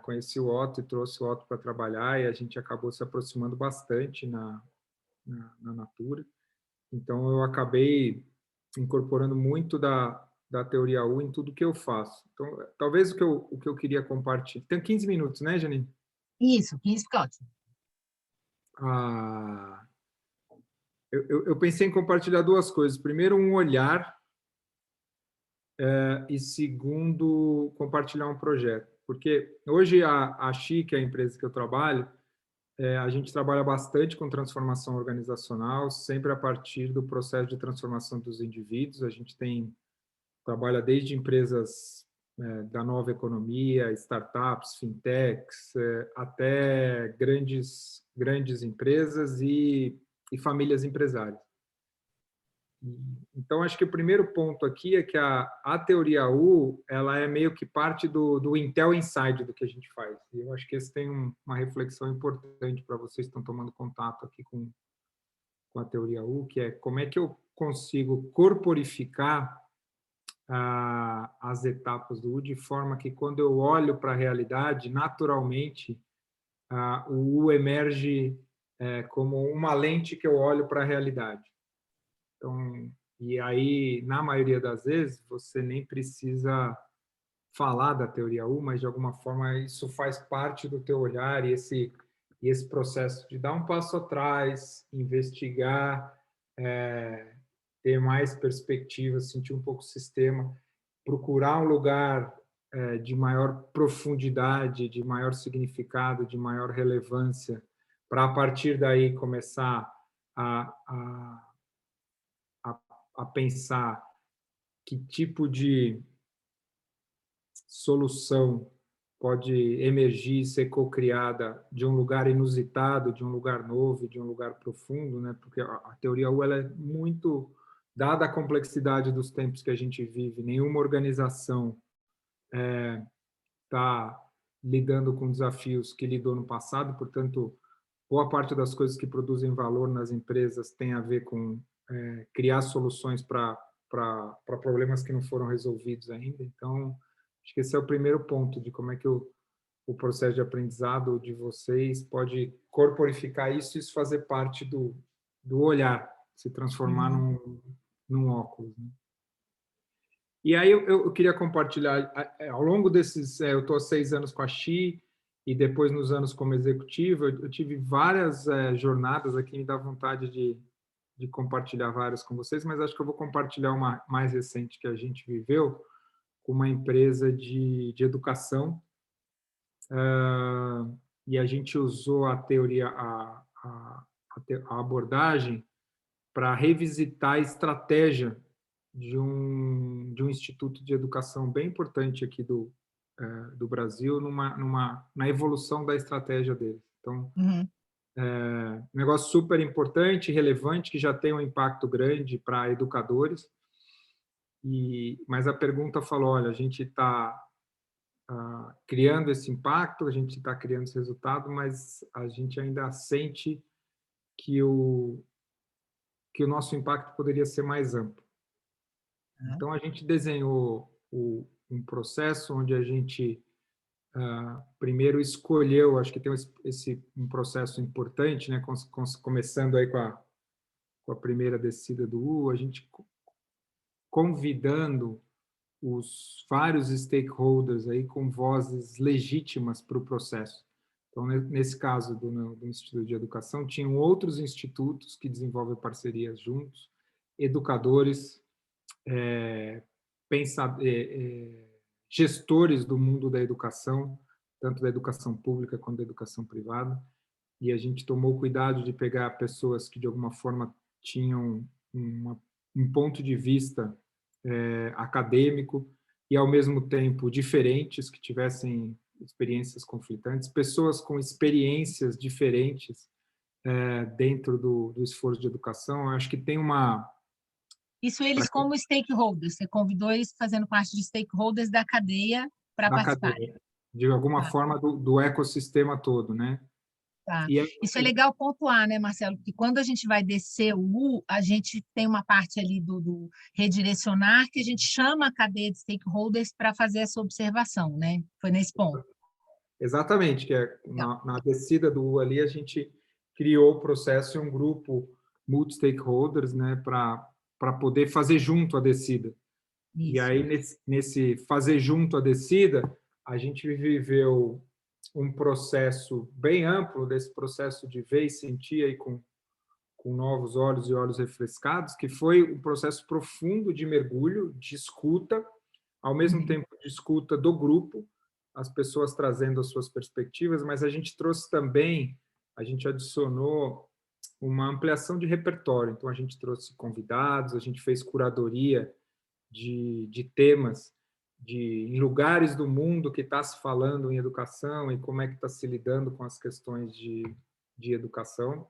conheci o Otto e trouxe o Otto para trabalhar, e a gente acabou se aproximando bastante na Natura. Então eu acabei incorporando muito da teoria U em tudo que eu faço. Então, talvez o que eu queria compartilhar. Tem 15 minutos, né, Janine? Isso, 15 fica ótimo. Eu pensei em compartilhar duas coisas. Primeiro, um olhar, e segundo, compartilhar um projeto. Porque hoje a XI, que é a empresa que eu trabalho, a gente trabalha bastante com transformação organizacional, sempre a partir do processo de transformação dos indivíduos. A gente trabalha desde empresas da nova economia, startups, fintechs, até grandes empresas e famílias empresárias. Então, acho que o primeiro ponto aqui é que a teoria U, ela é meio que parte do Intel Inside do que a gente faz. E eu acho que esse tem uma reflexão importante para vocês que estão tomando contato aqui com a teoria U, que é como é que eu consigo corporificar as etapas do U de forma que, quando eu olho para a realidade, naturalmente, o U emerge como uma lente que eu olho para a realidade. Então, e aí, na maioria das vezes, você nem precisa falar da teoria U, mas, de alguma forma, isso faz parte do teu olhar e esse processo de dar um passo atrás, investigar, ter mais perspectiva, sentir um pouco o sistema, procurar um lugar de maior profundidade, de maior significado, de maior relevância, para, a partir daí, começar a pensar que tipo de solução pode emergir, ser co-criada de um lugar inusitado, de um lugar novo, de um lugar profundo, né? Porque a teoria U, ela é muito, dada a complexidade dos tempos que a gente vive, nenhuma organização está lidando com desafios que lidou no passado, portanto, boa parte das coisas que produzem valor nas empresas tem a ver com criar soluções para problemas que não foram resolvidos ainda. Então, acho que esse é o primeiro ponto de como é que o processo de aprendizado de vocês pode corporificar isso e isso fazer parte do olhar, se transformar num óculos, né? E aí eu queria compartilhar, ao longo desses, eu estou há 6 anos com a Xi, e depois nos anos como executivo, eu tive várias jornadas aqui, me dá vontade de compartilhar várias com vocês, mas acho que eu vou compartilhar uma mais recente que a gente viveu com uma empresa de educação, e a gente usou a teoria, a abordagem para revisitar a estratégia de um instituto de educação bem importante aqui do Brasil, na evolução da estratégia deles. Então, um negócio super importante, relevante, que já tem um impacto grande para educadores. Mas a pergunta falou, olha, a gente está criando esse impacto, a gente está criando esse resultado, mas a gente ainda sente que o nosso impacto poderia ser mais amplo. Então, a gente desenhou um processo onde a gente primeiro escolheu, acho que tem um processo importante, né? Começando aí com a primeira descida do U, a gente convidando os vários stakeholders aí com vozes legítimas para o processo. Então, nesse caso do Instituto de Educação, tinham outros institutos que desenvolvem parcerias juntos, educadores, gestores do mundo da educação, tanto da educação pública quanto da educação privada, e a gente tomou cuidado de pegar pessoas que, de alguma forma, tinham um ponto de vista acadêmico e, ao mesmo tempo, diferentes, que tivessem experiências conflitantes, pessoas com experiências diferentes dentro do esforço de educação. Eu acho que tem uma... Isso eles como stakeholders, você convidou eles fazendo parte de stakeholders da cadeia para participarem. De alguma forma, do ecossistema todo, né? Tá. Isso é legal pontuar, né, Marcelo? Porque quando a gente vai descer o U, a gente tem uma parte ali do redirecionar que a gente chama a cadeia de stakeholders para fazer essa observação, né? Foi nesse ponto. Exatamente, que na descida do U ali a gente criou o processo em um grupo multi-stakeholders, né, para poder fazer junto a descida. Isso. E aí, nesse fazer junto a descida, a gente viveu um processo bem amplo, desse processo de ver e sentir aí com novos olhos e olhos refrescados, que foi um processo profundo de mergulho, de escuta, ao mesmo tempo de escuta do grupo, as pessoas trazendo as suas perspectivas, mas a gente trouxe também, a gente adicionou uma ampliação de repertório. Então, a gente trouxe convidados, a gente fez curadoria de temas em lugares do mundo que está se falando em educação e como é que está se lidando com as questões de educação.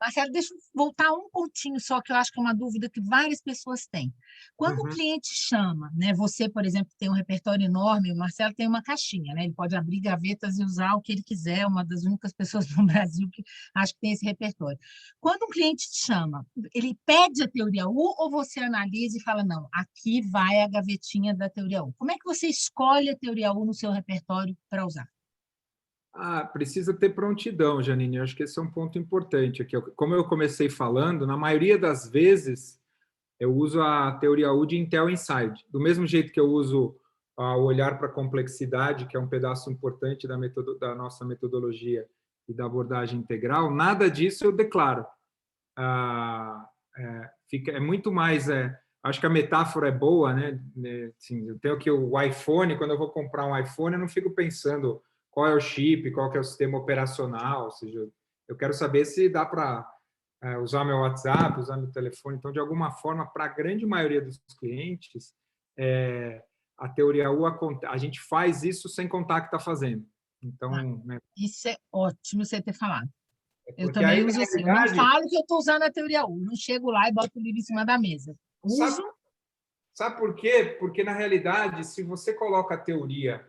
Marcelo, deixa eu voltar um pontinho só, que eu acho que é uma dúvida que várias pessoas têm. Quando o cliente chama, né, você, por exemplo, tem um repertório enorme, o Marcelo tem uma caixinha, né, ele pode abrir gavetas e usar o que ele quiser, uma das únicas pessoas no Brasil que acho que tem esse repertório. Quando um cliente te chama, ele pede a teoria U ou você analisa e fala, não, aqui vai a gavetinha da teoria U? Como é que você escolhe a teoria U no seu repertório para usar? Precisa ter prontidão, Janine. Eu acho que esse é um ponto importante aqui. Como eu comecei falando, na maioria das vezes eu uso a teoria U de Intel Inside. Do mesmo jeito que eu uso o olhar para a complexidade, que é um pedaço importante da nossa metodologia e da abordagem integral, nada disso eu declaro. É muito mais... acho que a metáfora é boa, né? Assim, eu tenho aqui o iPhone, quando eu vou comprar um iPhone, eu não fico pensando qual é o chip, qual que é o sistema operacional, ou seja, eu quero saber se dá para usar meu WhatsApp, usar meu telefone. Então, de alguma forma, para a grande maioria dos clientes, a teoria U, a gente faz isso sem contar que está fazendo. Então, né? Isso é ótimo você ter falado. Eu Porque também aí, uso assim, eu não falo que eu estou usando a teoria U, não chego lá e boto o livro em cima da mesa. Uso. Sabe por quê? Porque, na realidade, se você coloca a teoria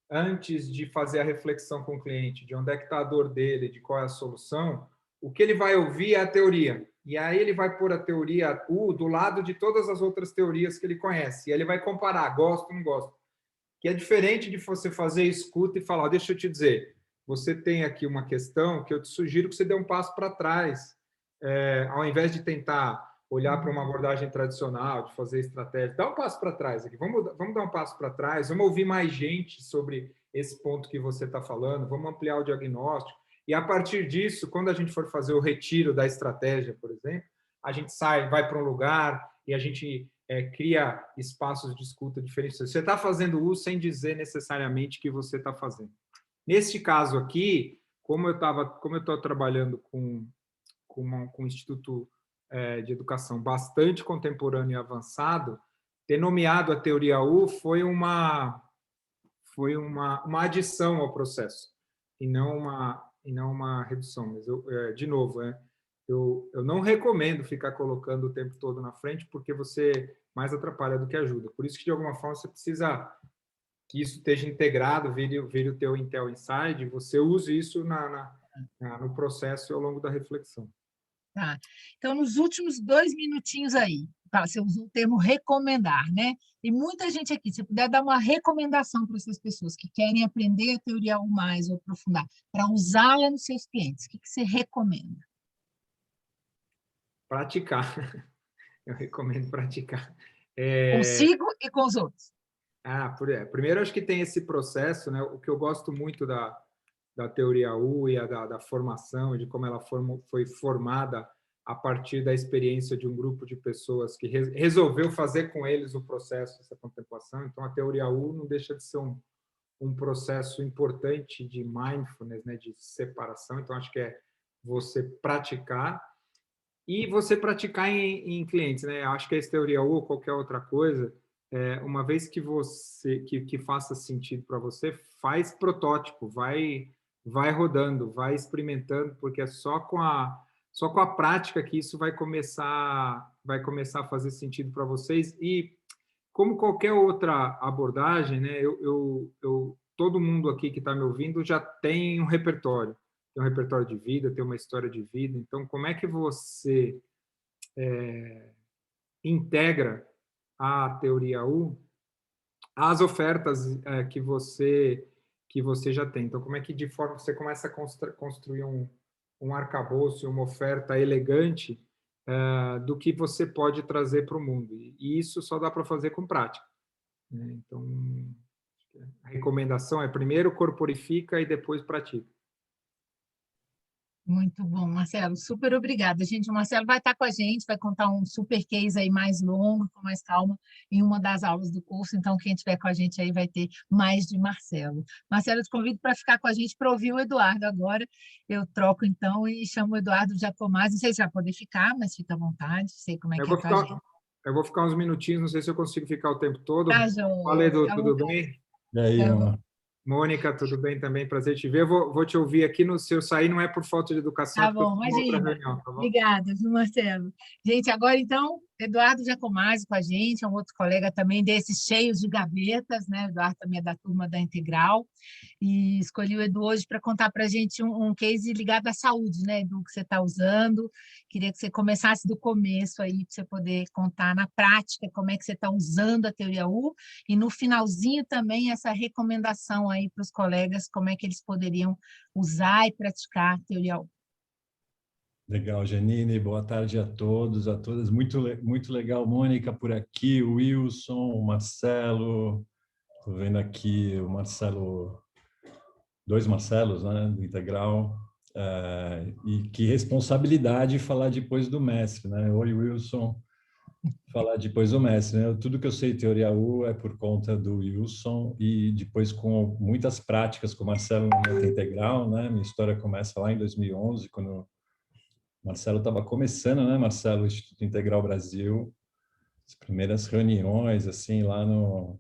antes de fazer a reflexão com o cliente, de onde é que está a dor dele, de qual é a solução, o que ele vai ouvir é a teoria. E aí ele vai pôr a teoria U do lado de todas as outras teorias que ele conhece. E aí ele vai comparar, gosto ou não gosto. Que é diferente de você fazer escuta e falar, deixa eu te dizer, você tem aqui uma questão que eu te sugiro que você dê um passo para trás. Ao invés de tentar olhar para uma abordagem tradicional, de fazer estratégia, dá um passo para trás aqui, vamos dar um passo para trás, vamos ouvir mais gente sobre esse ponto que você está falando, vamos ampliar o diagnóstico, e a partir disso, quando a gente for fazer o retiro da estratégia, por exemplo, a gente vai para um lugar e a gente cria espaços de escuta diferentes. Você está fazendo uso sem dizer necessariamente que você está fazendo. Neste caso aqui, como eu estou trabalhando com um instituto de educação bastante contemporâneo e avançado, ter nomeado a teoria U foi uma adição ao processo e não uma redução. Mas de novo, eu não recomendo ficar colocando o tempo todo na frente, porque você mais atrapalha do que ajuda. Por isso que de alguma forma você precisa que isso esteja integrado, vire o teu Intel Inside, você use isso no processo e ao longo da reflexão. Tá. Então, nos últimos 2 minutinhos aí, você usou o termo recomendar, né? E muita gente aqui, se puder dar uma recomendação para essas pessoas que querem aprender a teoria U mais ou aprofundar, para usá-la nos seus clientes, o que você recomenda? Praticar. Eu recomendo praticar. Consigo e com os outros. Primeiro, acho que tem esse processo, né? O que eu gosto muito da teoria U e da formação, e de como ela foi formada a partir da experiência de um grupo de pessoas que resolveu fazer com eles o processo dessa contemplação. Então, a teoria U não deixa de ser um processo importante de mindfulness, né? De separação. Então, acho que é você praticar e você praticar em clientes, né? Acho que a teoria U ou qualquer outra coisa, uma vez que que faça sentido para você, faz protótipo, vai rodando, vai experimentando, porque é só com a prática que isso vai começar a fazer sentido para vocês. E como qualquer outra abordagem, né? Todo mundo aqui que está me ouvindo já tem um repertório. Tem um repertório de vida, tem uma história de vida. Então, como é que você integra a teoria U às ofertas que você já tem? Então, como é que de forma você começa a construir um arcabouço, uma oferta elegante do que você pode trazer para o mundo? E isso só dá para fazer com prática, né? Então, a recomendação é primeiro corporifica e depois pratica. Muito bom, Marcelo, super obrigada. Gente, o Marcelo vai estar com a gente, vai contar um super case aí mais longo, com mais calma, em uma das aulas do curso, então quem estiver com a gente aí vai ter mais de Marcelo. Marcelo, eu te convido para ficar com a gente para ouvir o Eduardo agora. Eu troco então e chamo o Eduardo Giacomazzi. Não sei se vai poder ficar, mas fica à vontade, sei como é que é a tua agenda. Eu vou ficar uns minutinhos, não sei se eu consigo ficar o tempo todo. Tá, João. Fala, Edu, Tá tudo bom. bem? E aí, Tá Ana? Mônica, tudo bem também? Prazer te ver. Eu vou te ouvir aqui. Se eu sair, não é por falta de educação, Tá é porque eu bom, estou em outra imagina. reunião, tá bom? Obrigada, viu, Marcelo? Gente, agora então, Eduardo Giacomazzi com a gente, é um outro colega também desses cheios de gavetas, né? O Eduardo também é da turma da Integral, e escolhi o Edu hoje para contar para a gente um case ligado à saúde, né, Edu, que você está usando. Queria que você começasse do começo aí, para você poder contar na prática como é que você está usando a teoria U, e no finalzinho também essa recomendação aí para os colegas, como é que eles poderiam usar e praticar a teoria U. Legal, Janine. Boa tarde a todos, a todas. Muito legal, Mônica, por aqui, o Wilson, o Marcelo. Estou vendo aqui o Marcelo, dois Marcelos, né, do Integral. E que responsabilidade falar depois do mestre, né? Oi, Wilson. Falar depois do mestre, né? Tudo que eu sei teoria U é por conta do Wilson e depois com muitas práticas com o Marcelo no Momento Integral, né? Minha história começa lá em 2011, quando Marcelo estava começando, né, Marcelo, o Instituto Integral Brasil, as primeiras reuniões, assim, lá no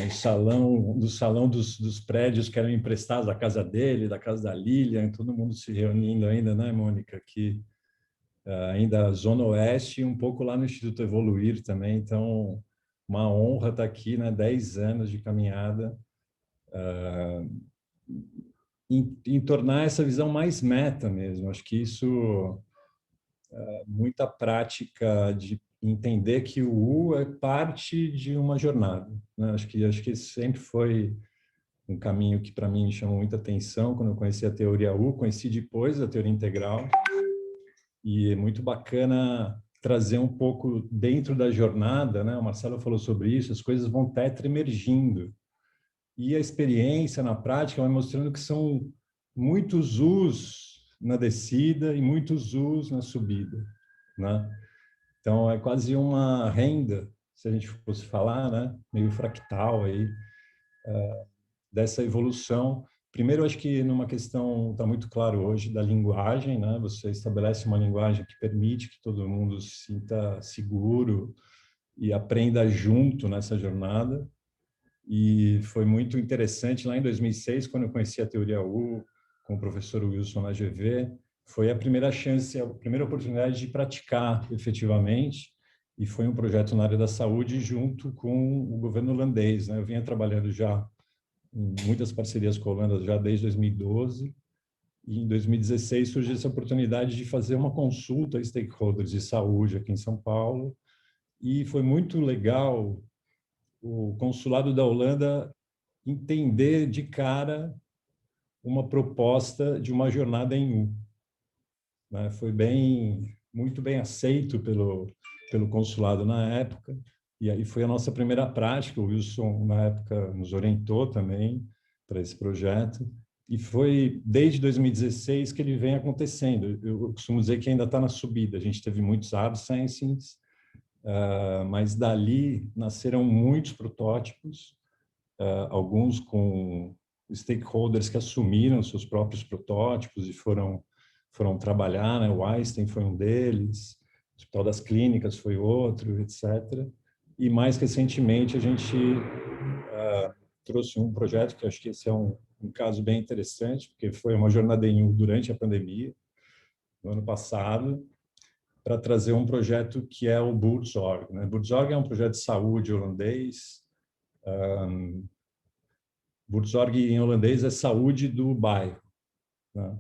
salão, dos prédios que eram emprestados da casa dele, da casa da Lilian, todo mundo se reunindo ainda, né, Mônica, aqui, ainda Zona Oeste e um pouco lá no Instituto Evoluir também, então, uma honra estar aqui, né, 10 anos de caminhada, em tornar essa visão mais meta mesmo, acho que isso... muita prática de entender que o U é parte de uma jornada, né? Acho que sempre foi um caminho que para mim chamou muita atenção quando eu conheci a teoria U, conheci depois a teoria integral, e é muito bacana trazer um pouco dentro da jornada, né? O Marcelo falou sobre isso, as coisas vão tetraemergindo, e a experiência na prática vai mostrando que são muitos U's na descida e muitos U's na subida, né? Então, é quase uma renda, se a gente fosse falar, né? Meio fractal aí, dessa evolução. Primeiro, acho que numa questão, está muito claro hoje, da linguagem, né? Você estabelece uma linguagem que permite que todo mundo se sinta seguro e aprenda junto nessa jornada. E foi muito interessante, lá em 2006, quando eu conheci a Teoria U, com o professor Wilson na GV, foi a primeira chance, a primeira oportunidade de praticar efetivamente, e foi um projeto na área da saúde junto com o governo holandês, né? Eu vinha trabalhando já em muitas parcerias com a Holanda já desde 2012, e em 2016 surgiu essa oportunidade de fazer uma consulta a stakeholders de saúde aqui em São Paulo, e foi muito legal o consulado da Holanda entender de cara uma proposta de uma jornada em U, né? Foi muito bem aceito pelo consulado na época, e aí foi a nossa primeira prática. O Wilson, na época, nos orientou também para esse projeto, e foi desde 2016 que ele vem acontecendo. Eu costumo dizer que ainda está na subida, a gente teve muitos absences, mas dali nasceram muitos protótipos, alguns com stakeholders que assumiram seus próprios protótipos e foram trabalhar, né? O Einstein foi um deles, o Hospital das Clínicas foi outro, etc. E mais recentemente a gente trouxe um projeto que acho que esse é um caso bem interessante, porque foi uma jornada em U durante a pandemia, no ano passado, para trazer um projeto que é o Buurtzorg, né? Buurtzorg é um projeto de saúde holandês. Buurtzorg em holandês é saúde do bairro, né?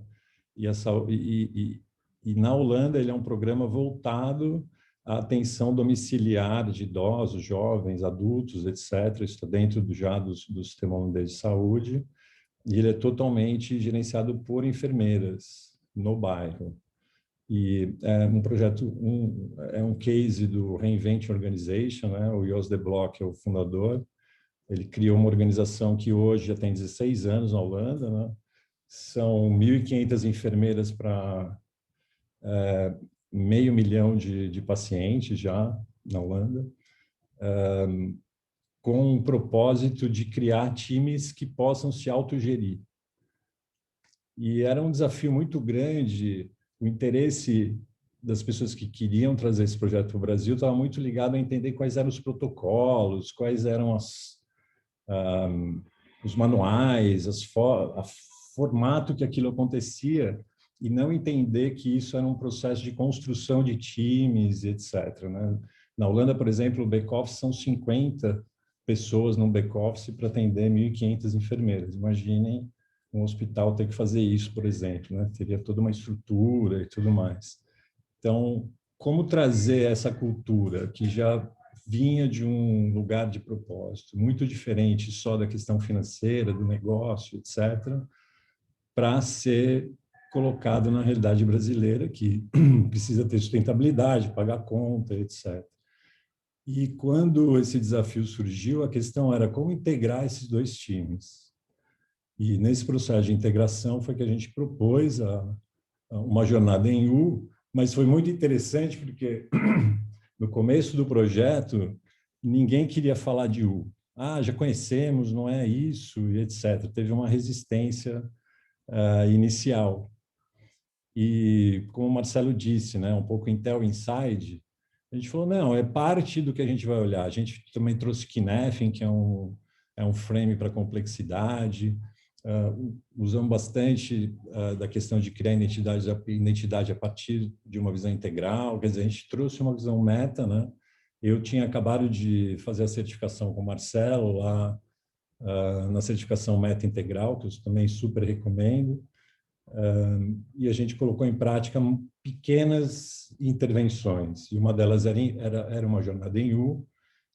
E na Holanda ele é um programa voltado à atenção domiciliar de idosos, jovens, adultos, etc. Isso está dentro do sistema holandês de saúde, e ele é totalmente gerenciado por enfermeiras no bairro. E é um projeto, é um case do Reinvent Organization, né? O Jos de Blok é o fundador. Ele criou uma organização que hoje já tem 16 anos na Holanda, né? São 1.500 enfermeiras para 500 mil de pacientes já na Holanda, com o propósito de criar times que possam se autogerir. E era um desafio muito grande o interesse das pessoas que queriam trazer esse projeto para o Brasil estava muito ligado a entender quais eram os protocolos, quais eram os manuais, o formato que aquilo acontecia, e não entender que isso era um processo de construção de times, etc. Né? Na Holanda, por exemplo, o back-office são 50 pessoas num back-office para atender 1.500 enfermeiras. Imaginem um hospital ter que fazer isso, por exemplo, né? Teria toda uma estrutura e tudo mais. Então, como trazer essa cultura que já vinha de um lugar de propósito muito diferente só da questão financeira, do negócio, etc., para ser colocado na realidade brasileira, que precisa ter sustentabilidade, pagar conta, etc. E quando esse desafio surgiu, a questão era como integrar esses dois times. E nesse processo de integração foi que a gente propôs uma jornada em U, mas foi muito interessante porque no começo do projeto ninguém queria falar de U. Ah, já conhecemos, não é isso, e etc. Teve uma resistência inicial. E, como o Marcelo disse, né, um pouco Intel Inside, a gente falou, não, é parte do que a gente vai olhar. A gente também trouxe Kinefin, que é um frame para complexidade. Usamos bastante da questão de criar identidade a partir de uma visão integral. Quer dizer, a gente trouxe uma visão meta, né? Eu tinha acabado de fazer a certificação com o Marcelo lá na certificação meta integral, que eu também super recomendo. E a gente colocou em prática pequenas intervenções. E uma delas era uma jornada em U,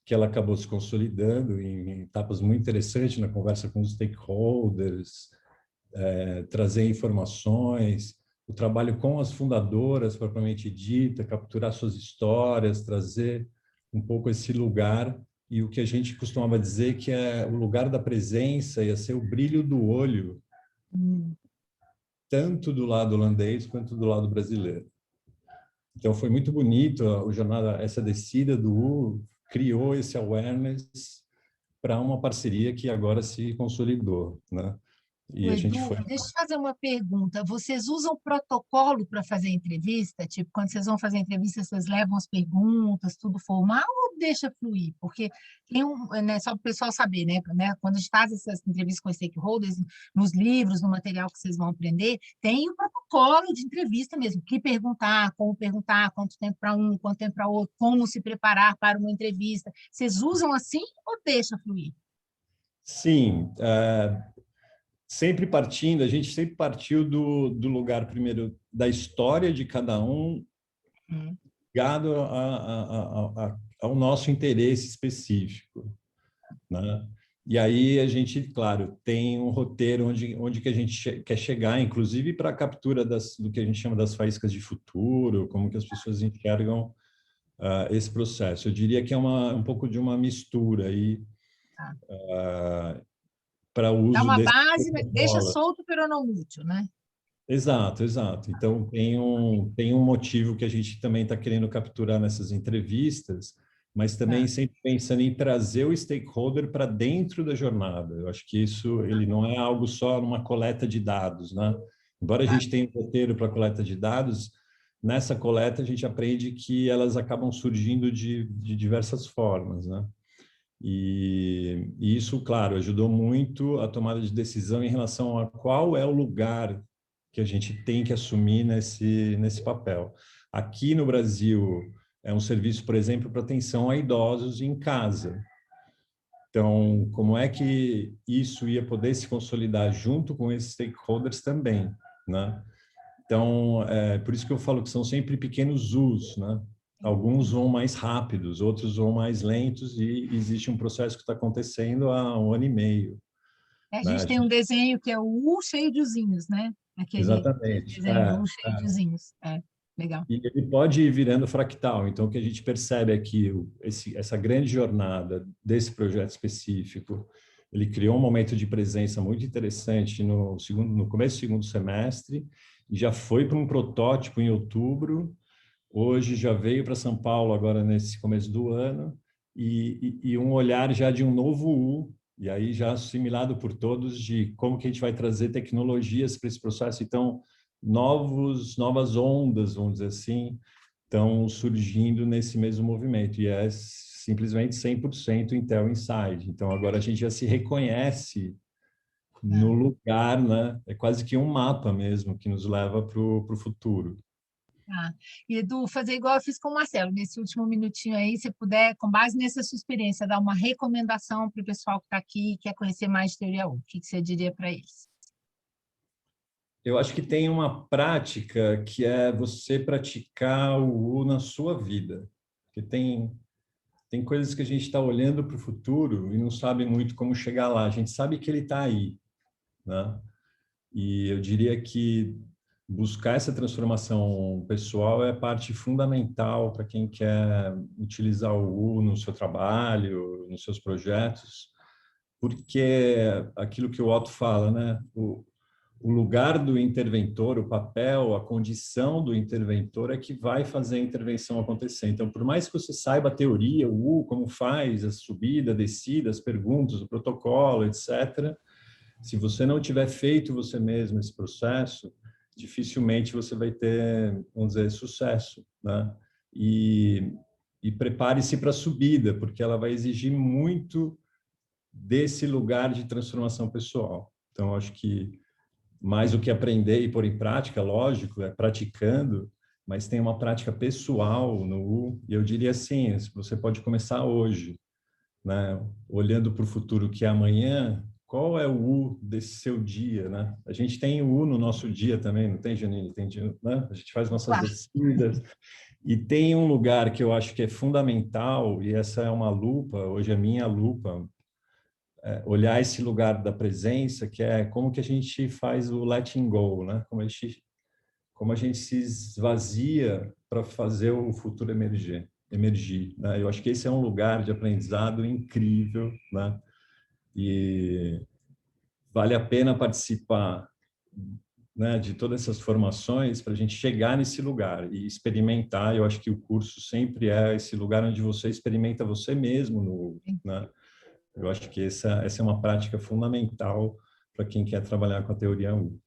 que ela acabou se consolidando em etapas muito interessantes na conversa com os stakeholders, trazer informações, o trabalho com as fundadoras, propriamente dita, capturar suas histórias, trazer um pouco esse lugar, e o que a gente costumava dizer que é o lugar da presença, ia ser o brilho do olho, tanto do lado holandês quanto do lado brasileiro. Então, foi muito bonito, essa descida do U criou esse awareness para uma parceria que agora se consolidou, né? E a gente Edu, foi... deixa eu fazer uma pergunta. Vocês usam protocolo para fazer entrevista? Tipo, quando vocês vão fazer entrevista, vocês levam as perguntas, tudo formal, ou deixa fluir? Porque tem né, só para o pessoal saber, né? Quando a gente faz essas entrevistas com stakeholders, nos livros, no material que vocês vão aprender, tem o protocolo de entrevista mesmo. O que perguntar, quanto tempo para um, quanto tempo para outro, como se preparar para uma entrevista. Vocês usam assim ou deixa fluir? Sim, a gente sempre partiu do lugar, primeiro, da história de cada um, ligado ao nosso interesse específico, né? E aí a gente, claro, tem um roteiro onde que a gente quer chegar, inclusive para a captura do que a gente chama das faíscas de futuro, como que as pessoas enxergam esse processo. Eu diria que é um pouco de uma mistura aí, para o Dá uso uma desse base, deixa protocolo. solto, pero não mútil, né? Exato, exato. Então, tem um motivo que a gente também está querendo capturar nessas entrevistas, mas também sempre pensando em trazer o stakeholder para dentro da jornada. Eu acho que isso ele não é algo só numa coleta de dados, né? Embora a gente tenha um roteiro para coleta de dados, nessa coleta a gente aprende que elas acabam surgindo de diversas formas, né? E isso, claro, ajudou muito a tomada de decisão em relação a qual é o lugar que a gente tem que assumir nesse papel. Aqui no Brasil, é um serviço, por exemplo, para atenção a idosos em casa. Então, como é que isso ia poder se consolidar junto com esses stakeholders também, né? Então, por isso que eu falo que são sempre pequenos Us, né? Alguns vão mais rápidos, outros vão mais lentos, e existe um processo que está acontecendo há 1 ano e meio. A Né? gente tem um desenho que é o U cheio de usinhos, né? Aquele Exatamente. desenho do U cheio de usinhos. Legal. E ele pode ir virando fractal. Então, o que a gente percebe é que essa grande jornada desse projeto específico, ele criou um momento de presença muito interessante no começo do segundo semestre, e já foi para um protótipo em outubro. Hoje já veio para São Paulo agora nesse começo do ano, e um olhar já de um novo U, e aí já assimilado por todos, de como que a gente vai trazer tecnologias para esse processo. Então, novas ondas, vamos dizer assim, estão surgindo nesse mesmo movimento, e é simplesmente 100% Intel Inside. Então, agora a gente já se reconhece no lugar, né? É quase que um mapa mesmo que nos leva para o futuro. Tá. E, Edu, fazer igual eu fiz com o Marcelo, nesse último minutinho aí, se puder, com base nessa sua experiência, dar uma recomendação para o pessoal que está aqui e quer conhecer mais de teoria U. O que você diria para eles? Eu acho que tem uma prática que é você praticar o U na sua vida. Porque tem coisas que a gente está olhando para o futuro e não sabe muito como chegar lá. A gente sabe que ele está aí, né? E eu diria que buscar essa transformação pessoal é parte fundamental para quem quer utilizar o U no seu trabalho, nos seus projetos, porque aquilo que o Otto fala, né? O lugar do interventor, o papel, a condição do interventor é que vai fazer a intervenção acontecer. Então, por mais que você saiba a teoria, o U, como faz, a subida, a descida, as perguntas, o protocolo, etc., se você não tiver feito você mesmo esse processo, dificilmente você vai ter, vamos dizer, sucesso, né? E prepare-se para a subida, porque ela vai exigir muito desse lugar de transformação pessoal. Então, acho que mais do que aprender e pôr em prática, lógico, é praticando, mas tem uma prática pessoal no U, e eu diria assim, você pode começar hoje, né? Olhando para o futuro que é amanhã, qual é o U desse seu dia, né? A gente tem o U no nosso dia também, não tem, Janine? Tem, né? A gente faz nossas descidas, e tem um lugar que eu acho que é fundamental, e essa é uma lupa, hoje é minha lupa, olhar esse lugar da presença, que é como que a gente faz o letting go, né? Como a gente se esvazia para fazer o futuro emergir, né? Eu acho que esse é um lugar de aprendizado incrível, né? E vale a pena participar, né, de todas essas formações para a gente chegar nesse lugar e experimentar. Eu acho que o curso sempre é esse lugar onde você experimenta você mesmo, né? Eu acho que essa é uma prática fundamental para quem quer trabalhar com a teoria U.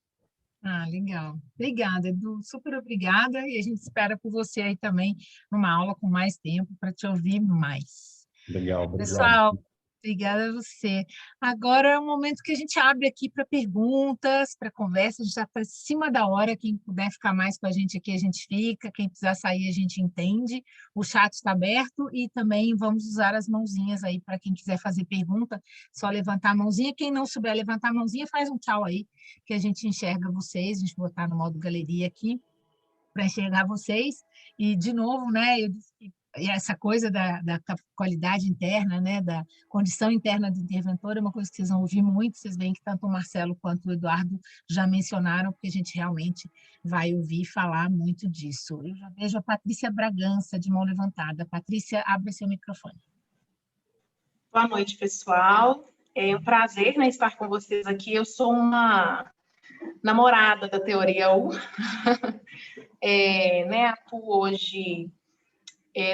Ah, legal. Obrigada, Edu. Super obrigada. E a gente espera por você aí também numa aula com mais tempo para te ouvir mais. Legal, obrigado. Pessoal, obrigada a você. Agora é o momento que a gente abre aqui para perguntas, para conversa. A gente já está acima da hora. Quem puder ficar mais com a gente aqui, a gente fica. Quem precisar sair, a gente entende. O chat está aberto e também vamos usar as mãozinhas aí para quem quiser fazer pergunta. Só levantar a mãozinha. Quem não souber levantar a mãozinha, faz um tchau aí, que a gente enxerga vocês. A gente vai botar no modo galeria aqui para enxergar vocês. E, de novo, né, eu disse que essa coisa da qualidade interna, né, da condição interna do interventor é uma coisa que vocês vão ouvir muito, vocês veem que tanto o Marcelo quanto o Eduardo já mencionaram, porque a gente realmente vai ouvir falar muito disso. Eu já vejo a Patrícia Bragança, de mão levantada. Patrícia, abre seu microfone. Boa noite, pessoal. É um prazer, né, estar com vocês aqui. Eu sou uma namorada da teoria U. Né, atuo hoje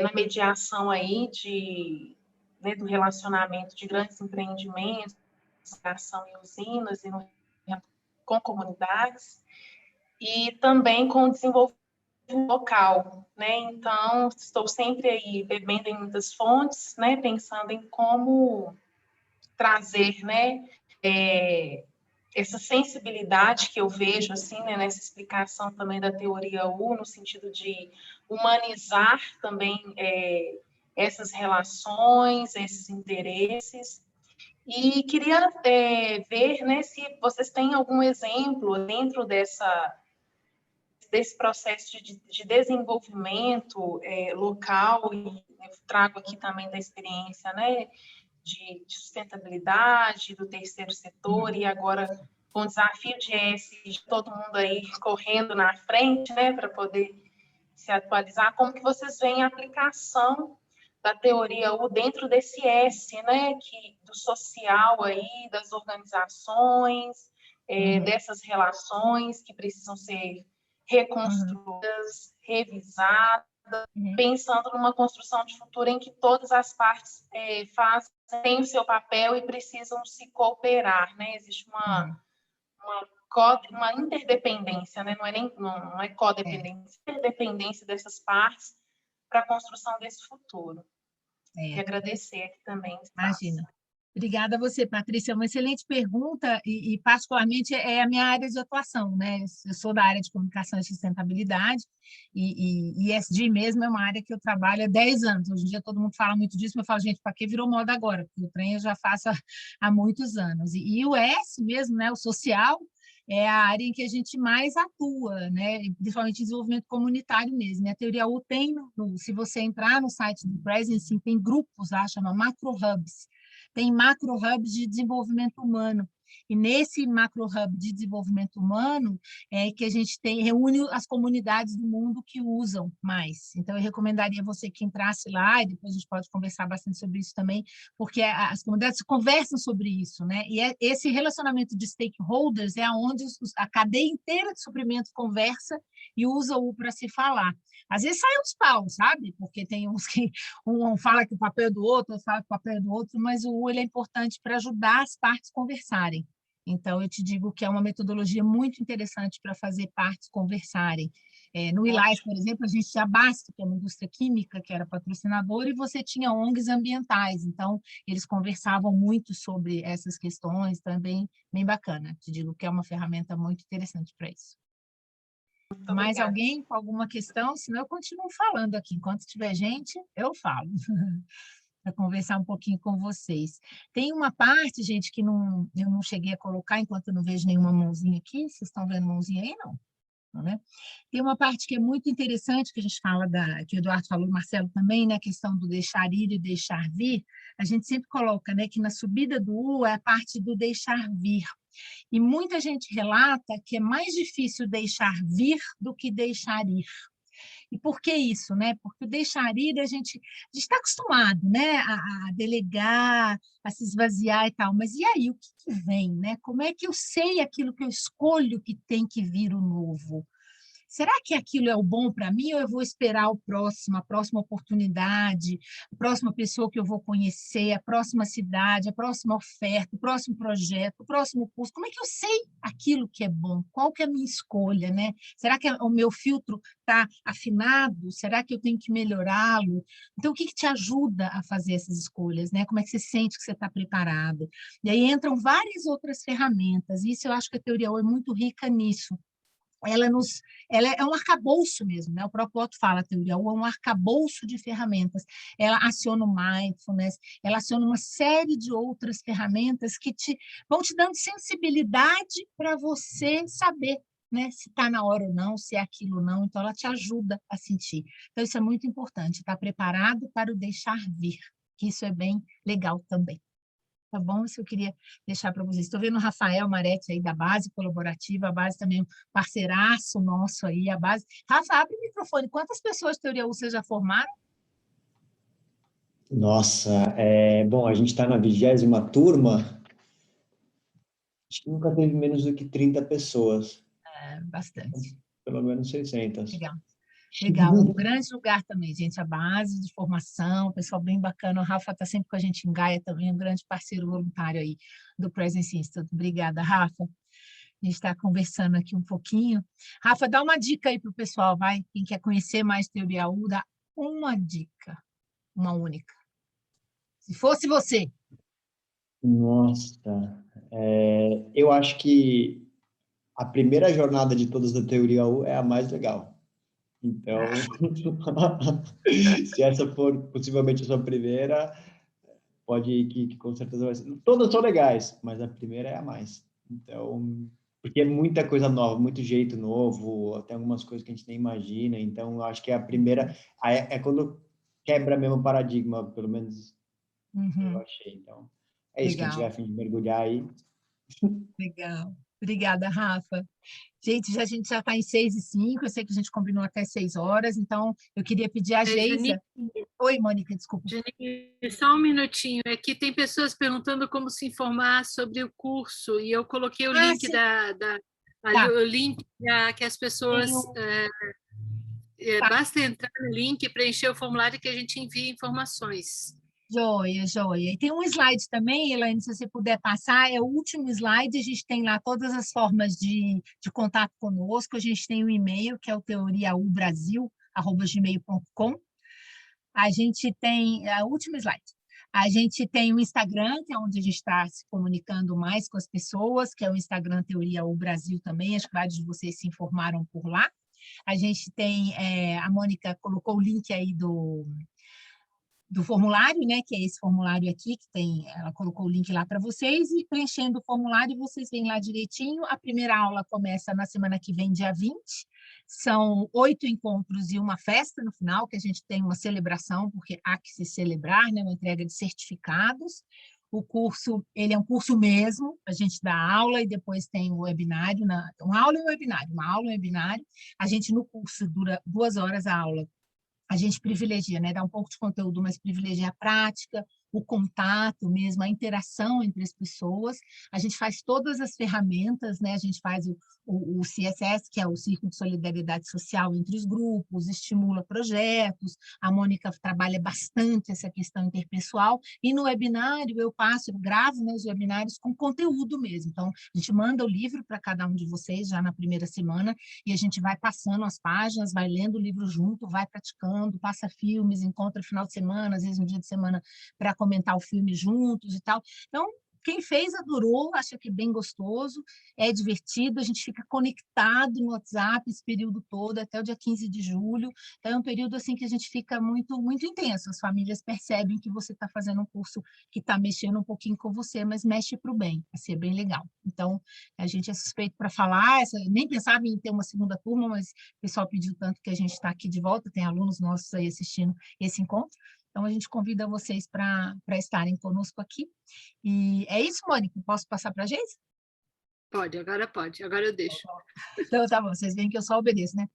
na mediação aí do relacionamento de grandes empreendimentos, ação em usinas e com comunidades, e também com o desenvolvimento local, né? Então, estou sempre aí bebendo em muitas fontes, né, pensando em como trazer, né, essa sensibilidade que eu vejo assim, né, nessa explicação também da teoria U, no sentido de humanizar também essas relações, esses interesses. E queria ver, né, se vocês têm algum exemplo dentro desse processo de desenvolvimento local, e eu trago aqui também da experiência, né, de sustentabilidade, do terceiro setor, e agora com o desafio de ESG, todo mundo aí correndo na frente, né, para poder se atualizar, como que vocês veem a aplicação da teoria U dentro desse S, né, do social aí, das organizações, dessas relações que precisam ser reconstruídas, revisadas, pensando numa construção de futuro em que todas as partes têm o seu papel e precisam se cooperar, né? Existe uma uma interdependência, né? Não é codependência, interdependência dessas partes para a construção desse futuro. E agradecer aqui também. Imagina. Obrigada a você, Patrícia. É uma excelente pergunta e particularmente, é a minha área de atuação, né? Eu sou da área de comunicação e sustentabilidade e ESG mesmo é uma área que eu trabalho há 10 anos. Hoje em dia todo mundo fala muito disso, mas eu falo, gente, para que virou moda agora? Porque o trem eu já faço há muitos anos. E o S mesmo, né? O social, é a área em que a gente mais atua, né? Principalmente em desenvolvimento comunitário mesmo. E a Teoria U tem, se você entrar no site do Presence, tem grupos lá, chama Macro Hubs. Tem macro hubs de desenvolvimento humano. E nesse macro hub de desenvolvimento humano é que a gente reúne as comunidades do mundo que usam mais. Então, eu recomendaria você que entrasse lá, e depois a gente pode conversar bastante sobre isso também, porque as comunidades conversam sobre isso, né? E esse relacionamento de stakeholders é onde a cadeia inteira de suprimento conversa e usa o para se falar. Às vezes saem uns paus, sabe? Porque tem uns que um fala que o papel é do outro, outro fala que o papel é do outro, mas o U ele é importante para ajudar as partes a conversarem. Então, eu te digo que é uma metodologia muito interessante para fazer partes conversarem. No ILAIS, por exemplo, a gente tinha a BASF, que é uma indústria química, que era patrocinadora, e você tinha ONGs ambientais. Então, eles conversavam muito sobre essas questões, também bem bacana. Te digo que é uma ferramenta muito interessante para isso. Mais alguém com alguma questão? Senão eu continuo falando aqui. Enquanto tiver gente, eu falo. Para conversar um pouquinho com vocês. Tem uma parte, gente, que eu não cheguei a colocar, enquanto eu não vejo nenhuma mãozinha aqui. Vocês estão vendo mãozinha aí? Não, né? Tem uma parte que é muito interessante, que a gente fala, que o Eduardo falou, o Marcelo também, né? A questão do deixar ir e deixar vir. A gente sempre coloca, né, que na subida do U é a parte do deixar vir. E muita gente relata que é mais difícil deixar vir do que deixar ir. E por que isso, né? Porque o deixar ir, a gente está acostumado, né, a delegar, a se esvaziar e tal, mas e aí, o que vem, né? Como é que eu sei aquilo que eu escolho que tem que vir o novo? Será que aquilo é o bom para mim ou eu vou esperar a próxima oportunidade, a próxima pessoa que eu vou conhecer, a próxima cidade, a próxima oferta, o próximo projeto, o próximo curso? Como é que eu sei aquilo que é bom? Qual que é a minha escolha, né? Será que o meu filtro está afinado? Será que eu tenho que melhorá-lo? Então, o que te ajuda a fazer essas escolhas, né? Como é que você sente que você está preparado? E aí entram várias outras ferramentas, e isso eu acho que a Teoria U é muito rica nisso. Ela é um arcabouço mesmo, né? O próprio Otto fala, a Teoria U é um arcabouço de ferramentas. Ela aciona o mindfulness, ela aciona uma série de outras ferramentas que vão te dando sensibilidade para você saber, né, se está na hora ou não, se é aquilo ou não. Então, ela te ajuda a sentir. Então, isso é muito importante, estar preparado para o deixar vir, que isso é bem legal também. Tá bom? Isso eu queria deixar para vocês. Estou vendo o Rafael Maretti aí da Base Colaborativa, a Base também é um parceiraço nosso aí, a Base. Rafa, abre o microfone. Quantas pessoas de Teoria U vocês já formaram? Nossa, bom, a gente está na 20ª turma, acho que nunca teve menos do que 30 pessoas. Bastante. Pelo menos 600. Legal. Legal, é um grande lugar também, gente, a base de formação, pessoal bem bacana, o Rafa está sempre com a gente em Gaia também, um grande parceiro voluntário aí do Presence Institute. Obrigada, Rafa. A gente está conversando aqui um pouquinho. Rafa, dá uma dica aí para o pessoal, vai, quem quer conhecer mais Teoria U, dá uma dica, uma única. Se fosse você. Nossa, eu acho que a primeira jornada de todas da Teoria U é a mais legal. Então, se essa for possivelmente a sua primeira, pode ir que com certeza vai ser. Todas são legais, mas a primeira é a mais. Então, porque é muita coisa nova, muito jeito novo, até algumas coisas que a gente nem imagina. Então, eu acho que a primeira é quando quebra mesmo o paradigma, pelo menos eu achei. Então, é isso. Quem tiver a fim de mergulhar aí. Legal. Obrigada, Rafa. Gente, a gente já está em 6h05, eu sei que a gente combinou até 6 horas, então eu queria pedir a Geisa. Oi, Mônica, desculpa. Janine, só um minutinho. É que tem pessoas perguntando como se informar sobre o curso, e eu coloquei o link o link que as pessoas... Basta entrar no link e preencher o formulário que a gente envia informações. Joia, joia. E tem um slide também, Elaine, se você puder passar, é o último slide, a gente tem lá todas as formas de contato conosco, a gente tem o e-mail, que é o teoriaubrasil@gmail.com. A gente tem, é o último slide, a gente tem o Instagram, que é onde a gente está se comunicando mais com as pessoas, que é o Instagram Teoria U Brasil também, acho que vários de vocês se informaram por lá. A gente tem, a Mônica colocou o link aí do formulário, né, que é esse formulário aqui, que tem, ela colocou o link lá para vocês, e preenchendo o formulário, vocês veem lá direitinho. A primeira aula começa na semana que vem, dia 20, são 8 encontros e uma festa no final, que a gente tem uma celebração, porque há que se celebrar, né, uma entrega de certificados. O curso, ele é um curso mesmo, a gente dá aula e depois tem o webinário, uma aula e um webinário, uma aula e um webinário. A gente, no curso, dura 2 horas a aula, a gente privilegia, né, dá um pouco de conteúdo, mas privilegia a prática, o contato mesmo, a interação entre as pessoas. A gente faz todas as ferramentas, né, a gente faz o CSS, que é o Círculo de Solidariedade Social entre os grupos, estimula projetos, a Mônica trabalha bastante essa questão interpessoal, e no webinário eu gravo, né, os webinários com conteúdo mesmo. Então, a gente manda o livro para cada um de vocês já na primeira semana, e a gente vai passando as páginas, vai lendo o livro junto, vai praticando, passa filmes, encontra final de semana, às vezes um dia de semana, para comentar o filme juntos e tal. Então, quem fez adorou, acha que é bem gostoso, é divertido, a gente fica conectado no WhatsApp esse período todo, até o dia 15 de julho. Então, é um período assim que a gente fica muito, muito intenso. As famílias percebem que você está fazendo um curso que está mexendo um pouquinho com você, mas mexe para o bem, assim, é bem legal. Então, a gente é suspeito para falar, nem pensava em ter uma segunda turma, mas o pessoal pediu tanto que a gente está aqui de volta, tem alunos nossos aí assistindo esse encontro. Então, a gente convida vocês para estarem conosco aqui. E é isso, Mônica? Posso passar para a Geisa? Pode, agora eu deixo. Então, tá bom, vocês veem que eu só obedeço, né?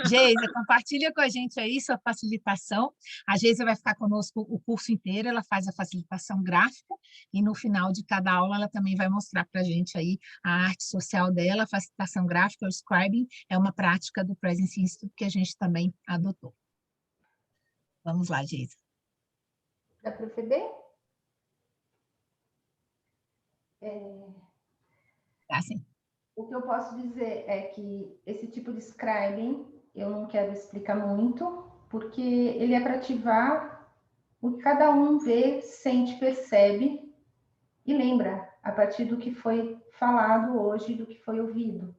Geisa, compartilha com a gente aí sua facilitação. A Geisa vai ficar conosco o curso inteiro, ela faz a facilitação gráfica, e no final de cada aula ela também vai mostrar para a gente aí a arte social dela. A facilitação gráfica, o scribing, é uma prática do Presence Institute que a gente também adotou. Vamos lá, Geisa. Dá para perceber? Tá, sim. O que eu posso dizer é que esse tipo de scribing eu não quero explicar muito, porque ele é para ativar o que cada um vê, sente, percebe e lembra a partir do que foi falado hoje, do que foi ouvido.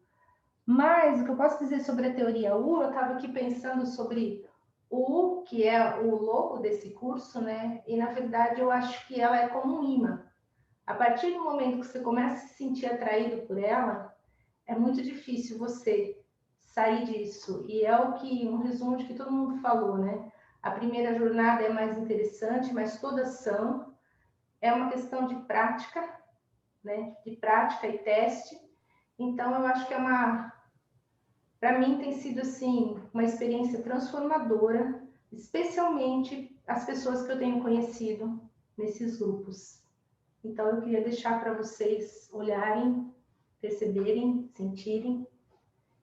Mas o que eu posso dizer sobre a teoria U, eu estava aqui pensando sobre o U, que é o logo desse curso, né? E na verdade eu acho que ela é como um imã. A partir do momento que você começa a se sentir atraído por ela, é muito difícil você sair disso. E é um resumo de que todo mundo falou, né? A primeira jornada é mais interessante, mas todas são. É uma questão de prática, né? De prática e teste. Então, eu acho que para mim tem sido assim uma experiência transformadora, especialmente as pessoas que eu tenho conhecido nesses grupos. Então, eu queria deixar para vocês olharem, perceberem, sentirem.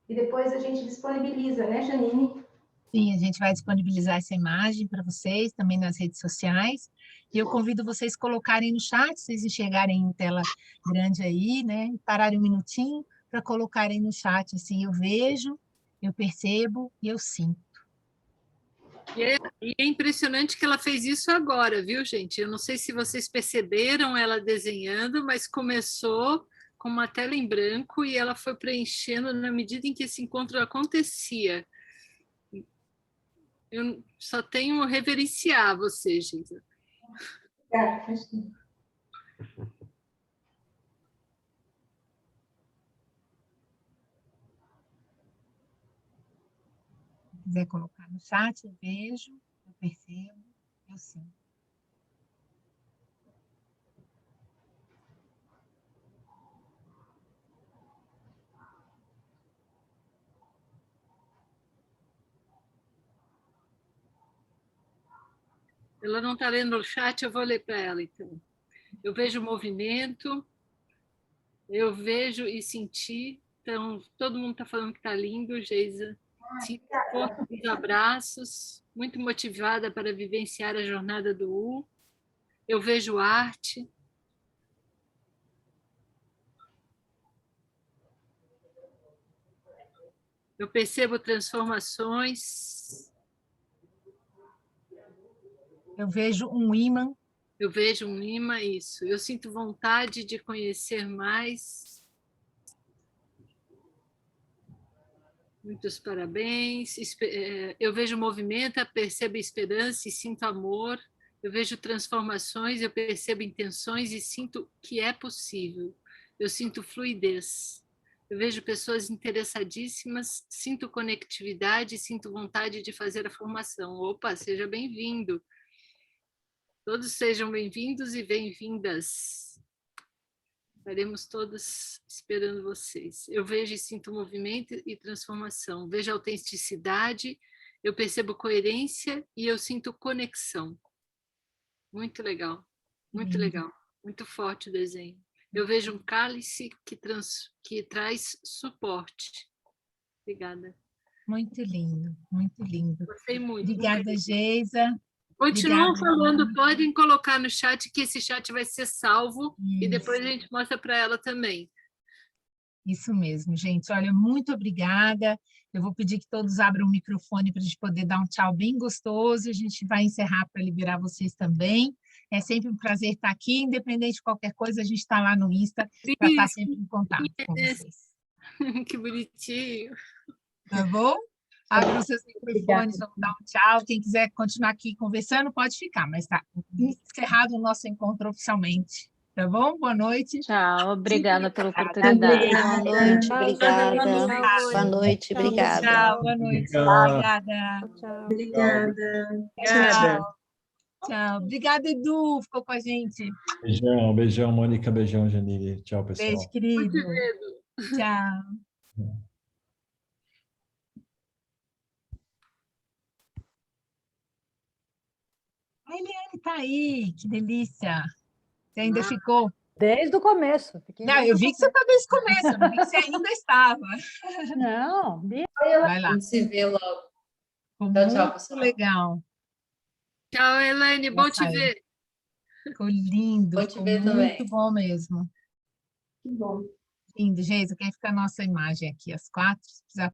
E depois a gente disponibiliza, né, Janine? Sim, a gente vai disponibilizar essa imagem para vocês, também nas redes sociais. E eu convido vocês a colocarem no chat, se vocês enxergarem em tela grande aí, né? Pararem um minutinho para colocarem no chat, assim, eu vejo, eu percebo e eu sinto. E é impressionante que ela fez isso agora, viu, gente? Eu não sei se vocês perceberam ela desenhando, mas começou com uma tela em branco e ela foi preenchendo na medida em que esse encontro acontecia. Eu só tenho a reverenciar você, Geisa. Se quiser colocar no chat, eu vejo, eu percebo, eu sinto. Ela não está lendo o chat, eu vou ler para ela, então. Eu vejo movimento, eu vejo e senti. Então, todo mundo está falando que está lindo, Geisa. Sinto os abraços, muito motivada para vivenciar a jornada do U. Eu vejo arte. Eu percebo transformações. Eu vejo um ímã. Eu vejo um imã, isso. Eu sinto vontade de conhecer mais. Muitos parabéns. Eu vejo movimento, percebo esperança e sinto amor. Eu vejo transformações, eu percebo intenções e sinto que é possível. Eu sinto fluidez. Eu vejo pessoas interessadíssimas, sinto conectividade, sinto vontade de fazer a formação. Opa, seja bem-vindo. Todos sejam bem-vindos e bem-vindas. Estaremos todos esperando vocês. Eu vejo e sinto movimento e transformação. Vejo autenticidade, eu percebo coerência e eu sinto conexão. Muito legal, muito legal. Muito forte o desenho. Eu vejo um cálice que traz suporte. Obrigada. Muito lindo, muito lindo. Gostei muito. Obrigada, Geisa. Continuam Obrigada, falando, podem colocar no chat, que esse chat vai ser salvo. Isso. E depois a gente mostra para ela também. Isso mesmo, gente. Olha, muito obrigada. Eu vou pedir que todos abram o microfone para a gente poder dar um tchau bem gostoso. A gente vai encerrar para liberar vocês também. É sempre um prazer estar aqui, independente de qualquer coisa, a gente está lá no Insta para estar sempre em contato com vocês. Que bonitinho. Tá bom? Abra os seus microfones, vamos dar um tchau. Quem quiser continuar aqui conversando, pode ficar, mas está encerrado o nosso encontro oficialmente. Tá bom? Boa noite. Tchau, obrigada pela oportunidade. Boa noite, obrigada. Boa noite, obrigada. Tchau, boa noite. Obrigada. Obrigada. Tchau. Tchau. Obrigada, Edu. Ficou com a gente. Beijão, beijão, Mônica, beijão, Janine. Tchau, pessoal. Beijo, querido. Tchau. A Eliane está aí, que delícia. Você ainda ficou? Desde o começo. Não, eu vi que você está desde o começo, eu não vi que você ainda estava. Não, vai lá. A gente se vê logo. Tchau, tchau, pessoal. Legal. Tchau, Elaine, bom te ver. Ficou lindo, bom te ver muito também. Bom mesmo. Que bom. Lindo, Geisa, quem fica a nossa imagem aqui, as 4, se precisar